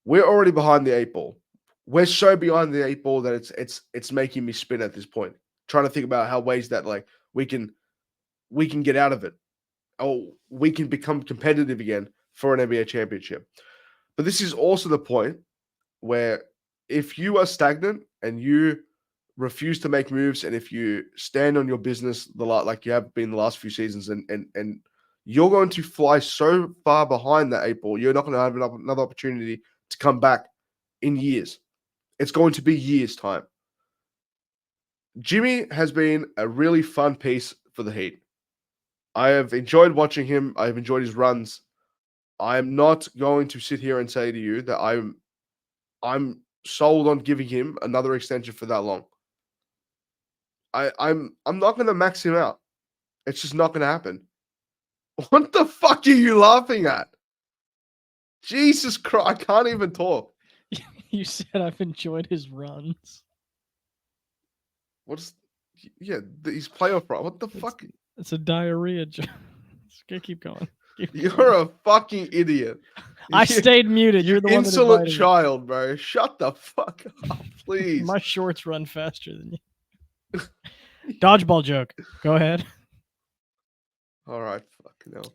we're already behind the 8 ball. We're so behind the 8 ball that it's making me spin at this point, trying to think about how ways that like we can get out of it, or we can become competitive again for an NBA championship. But this is also the point where if you are stagnant and you refuse to make moves, and if you stand on your business like you have been the last few seasons, and you're going to fly so far behind that 8 ball, you're not going to have another opportunity to come back in years. It's going to be years' time. Jimmy has been a really fun piece for the Heat. I have enjoyed watching him. I've enjoyed his runs. I'm not going to sit here and say to you that I'm sold on giving him another extension for that long. I'm not going to max him out. It's just not going to happen. What the fuck are you laughing at? Jesus Christ, I can't even talk. You said I've enjoyed his runs. He's playoff run. What the fuck? It's a diarrhea joke. Keep going. You're a fucking idiot. I stayed muted. You're the one that insolent invited child, bro. Shut the fuck up, me. please. My shorts run faster than you. Dodgeball joke. Go ahead. All right, fucking hell.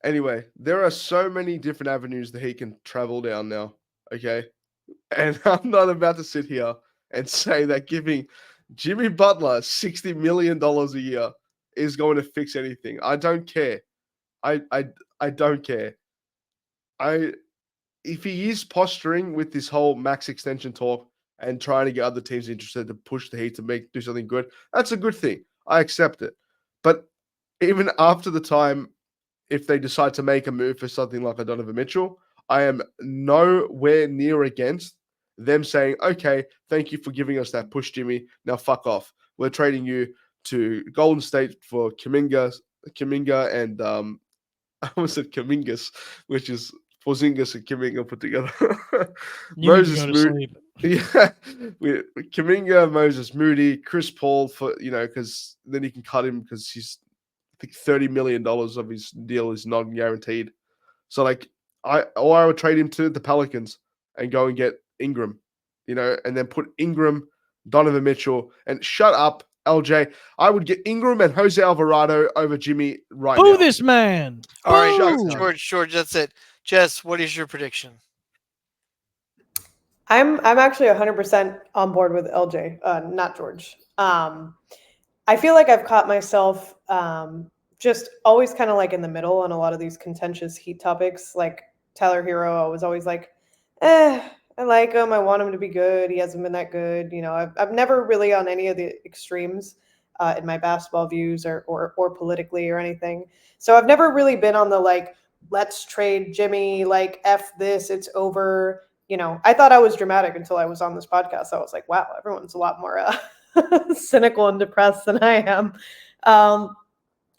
Anyway, there are so many different avenues that he can travel down now, okay? And I'm not about to sit here and say that giving Jimmy Butler $60 million a year is going to fix anything. I don't care. I don't care. If he is posturing with this whole max extension talk and trying to get other teams interested to push the Heat to do something good, that's a good thing. I accept it. But even after the time, if they decide to make a move for something like a Donovan Mitchell, I am nowhere near against them saying, okay, thank you for giving us that push, Jimmy. Now fuck off. We're trading you to Golden State for Kuminga and I almost said Kumingas, which is Porzingis and Kuminga put together. Moses Moody. Yeah. Kuminga, Moses Moody, Chris Paul for, because then he can cut him because he's, I think $30 million of his deal is non-guaranteed. So I would trade him to the Pelicans and go and get Ingram, and then put Ingram Donovan Mitchell, and shut up, LJ. I would get Ingram and Jose Alvarado over Jimmy right Boo now. this man. All right, Boo! George, that's it. Jess, what is your prediction? I'm actually 100% on board with LJ, not George. I feel like I've caught myself just always kind of like in the middle on a lot of these contentious Heat topics. Like Tyler Hero, I was always like, I like him. I want him to be good. He hasn't been that good. You know, I've never really on any of the extremes in my basketball views or politically or anything. So I've never really been on the like, let's trade Jimmy, like F this, it's over. You know, I thought I was dramatic until I was on this podcast. I was like, wow, everyone's a lot more cynical and depressed than I am.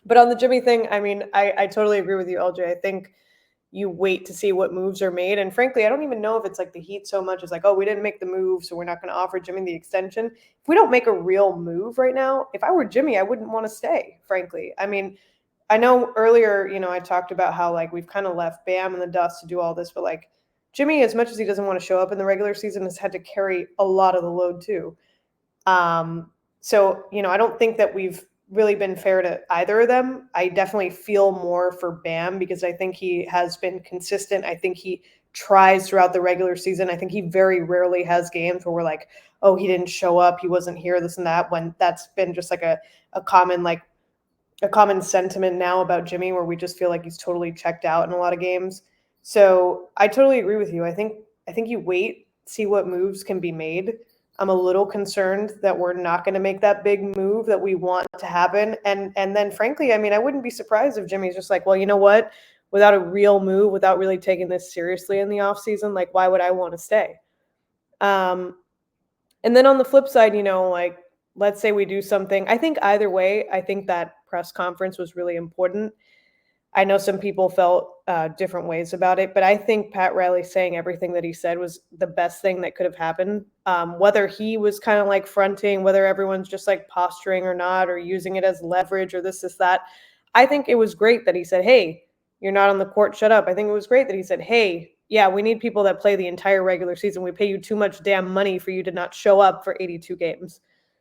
But on the Jimmy thing, I mean, I totally agree with you, LJ. I think you wait to see what moves are made. And frankly, I don't even know if it's like the Heat so much as like, oh, we didn't make the move, so we're not going to offer Jimmy the extension. If we don't make a real move right now, if I were Jimmy, I wouldn't want to stay, frankly. I mean, I know earlier, you know, I talked about how like we've kind of left Bam in the dust to do all this, but like Jimmy, as much as he doesn't want to show up in the regular season, has had to carry a lot of the load too. So, you know, I don't think that we've really been fair to either of them. I definitely feel more for Bam because I think he has been consistent. I think he tries throughout the regular season. I think he very rarely has games where we're like, oh, he didn't show up, he wasn't here, this and that, when that's been just like a common like a common sentiment now about Jimmy where we just feel like he's totally checked out in a lot of games. So I totally agree with you. I think you wait, see what moves can be made. I'm a little concerned that we're not going to make that big move that we want to happen. And then frankly, I mean, I wouldn't be surprised if Jimmy's just like, well, you know what? Without a real move, without really taking this seriously in the offseason, like why would I want to stay? And then on the flip side, you know, like let's say we do something. I think either way, I think that press conference was really important. I know some people felt different ways about it, but I think Pat Riley saying everything that he said was the best thing that could have happened. Whether he was kind of like fronting, whether everyone's just like posturing or not, or using it as leverage or this, that. I think it was great that he said, hey, you're not on the court, shut up. I think it was great that he said, hey, yeah, we need people that play the entire regular season. We pay you too much damn money for you to not show up for 82 games.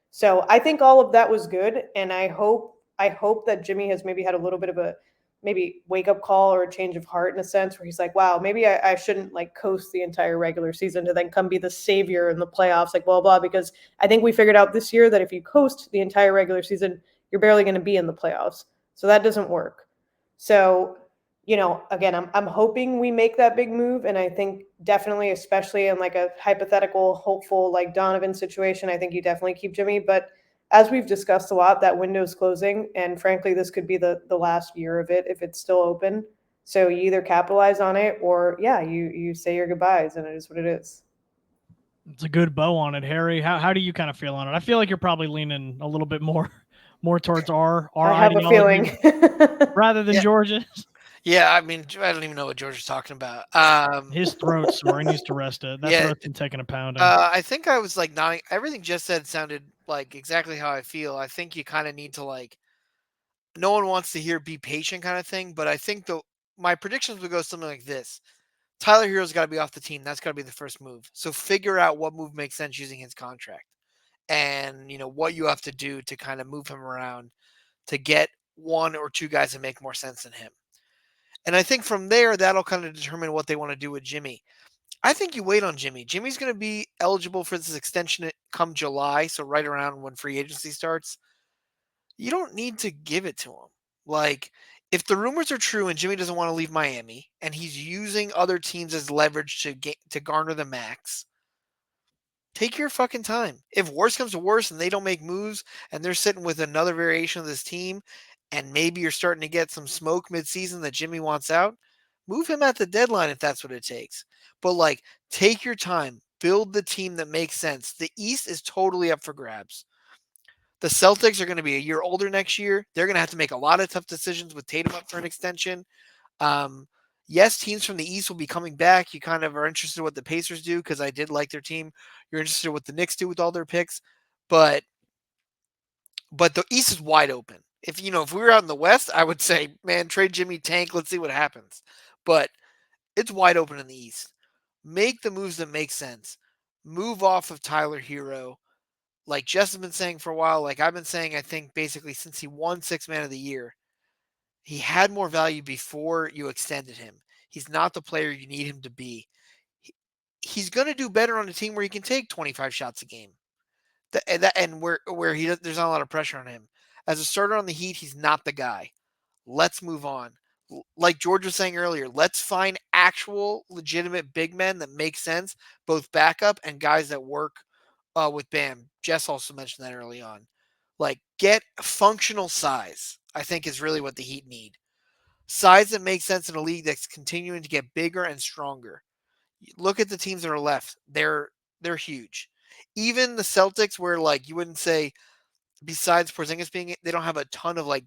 So I think all of that was good. And I hope that Jimmy has maybe had a little bit of a maybe wake up call or a change of heart in a sense where he's like, wow, maybe I shouldn't like coast the entire regular season to then come be the savior in the playoffs, like blah, blah, because I think we figured out this year that if you coast the entire regular season, you're barely going to be in the playoffs. So that doesn't work. So, you know, again, I'm hoping we make that big move. And I think definitely, especially in like a hypothetical, hopeful, like Donovan situation, I think you definitely keep Jimmy, but as we've discussed a lot, that window's closing, and frankly, this could be the last year of it if it's still open. So you either capitalize on it, or yeah, you say your goodbyes, and it is what it is. It's a good bow on it, Harry. How do you kind of feel on it? I feel like you're probably leaning a little bit more towards our I have a ideology feeling. rather than Yeah. George's. Yeah, I mean, I don't even know what George is talking about. His throat's sore. He needs to rest it. That Yeah. throat's been taking a pounding. I think I was like nodding. Everything Jess said sounded like exactly how I feel. I think you kind of need to like. No one wants to hear "be patient" kind of thing, but I think my predictions would go something like this: Tyler Hero's got to be off the team. That's got to be the first move. So figure out what move makes sense using his contract, and you know what you have to do to kind of move him around to get one or two guys that make more sense than him. And I think from there, that'll kind of determine what they want to do with Jimmy. I think you wait on Jimmy. Jimmy's going to be eligible for this extension come July, so right around when free agency starts. You don't need to give it to him. Like, if the rumors are true and Jimmy doesn't want to leave Miami and he's using other teams as leverage to garner the max, take your fucking time. If worse comes to worse and they don't make moves and they're sitting with another variation of this team and maybe you're starting to get some smoke midseason that Jimmy wants out, move him at the deadline if that's what it takes. But like, take your time, build the team that makes sense. The East is totally up for grabs. The Celtics are going to be a year older next year. They're going to have to make a lot of tough decisions with Tatum up for an extension. Yes, teams from the East will be coming back. You kind of are interested in what the Pacers do because I did like their team. You're interested in what the Knicks do with all their picks, but the East is wide open. If we were out in the West, I would say, man, trade Jimmy, tank. Let's see what happens. But it's wide open in the East. Make the moves that make sense. Move off of Tyler Hero. like Jess has been saying for a while, like I've been saying, I think basically since he won Sixth Man of the Year, he had more value before you extended him. He's not the player you need him to be. He's going to do better on a team where he can take 25 shots a game. And where there's not a lot of pressure on him. As a starter on the Heat, he's not the guy. Let's move on. Like George was saying earlier, let's find actual legitimate big men that make sense, both backup and guys that work with Bam. Jess also mentioned that early on. Like, get functional size, I think, is really what the Heat need. Size that makes sense in a league that's continuing to get bigger and stronger. Look at the teams that are left. They're huge. Even the Celtics, where like you wouldn't say, besides Porzingis being, they don't have a ton of like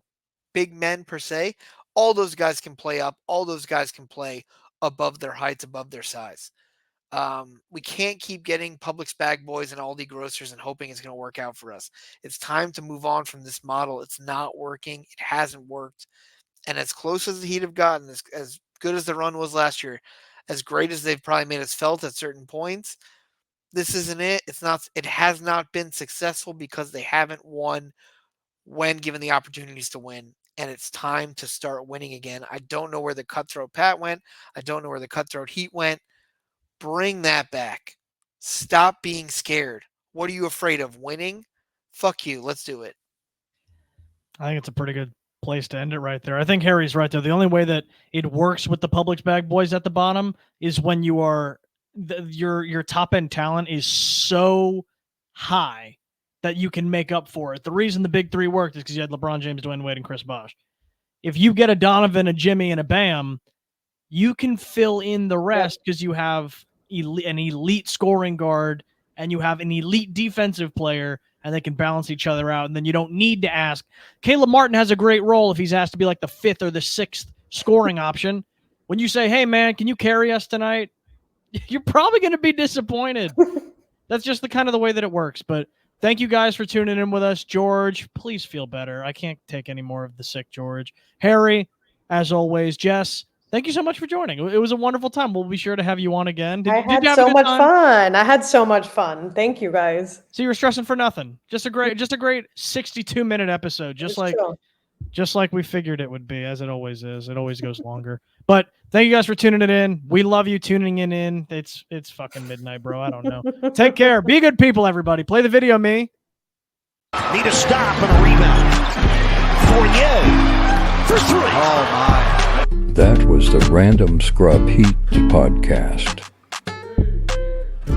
big men per se. All those guys can play up. All those guys can play above their heights, above their size. We can't keep getting Publix bag boys and Aldi grocers and hoping it's going to work out for us. It's time to move on from this model. It's not working. It hasn't worked. And as close as the Heat have gotten, as good as the run was last year, as great as they've probably made us felt at certain points, this isn't it. It has not been successful because they haven't won when given the opportunities to win. And it's time to start winning again. I don't know where the cutthroat Pat went. I don't know where the cutthroat Heat went. Bring that back. Stop being scared. What are you afraid of? Winning? Fuck you. Let's do it. I think it's a pretty good place to end it right there. I think Harry's right there. The only way that it works with the Publix bag boys at the bottom is when you are your top end talent is so high that you can make up for it. The reason the big three worked is because you had LeBron James, Dwayne Wade, and Chris Bosh. If you get a Donovan, a Jimmy, and a Bam, you can fill in the rest because you have an elite scoring guard and you have an elite defensive player, and they can balance each other out. And then you don't need to ask. Caleb Martin has a great role if he's asked to be like the 5th or the 6th scoring option. When you say, hey, man, can you carry us tonight? You're probably going to be disappointed. That's just the kind of the way that it works. But thank you guys for tuning in with us. George, please feel better. I can't take any more of the sick George. Harry, as always. Jess, thank you so much for joining. It was a wonderful time. We'll be sure to have you on again. I had so much fun. I had so much fun. Thank you guys. So you were stressing for nothing. Just a great 62-minute episode. Just like we figured it would be, as it always is. It always goes longer. But thank you guys for tuning it in. We love you tuning in. It's fucking midnight, bro. I don't know. Take care. Be good people, everybody. Play the video, me. Need a stop and a rebound. Fournier for 3. Oh, my. That was the Random Scrub Heat podcast.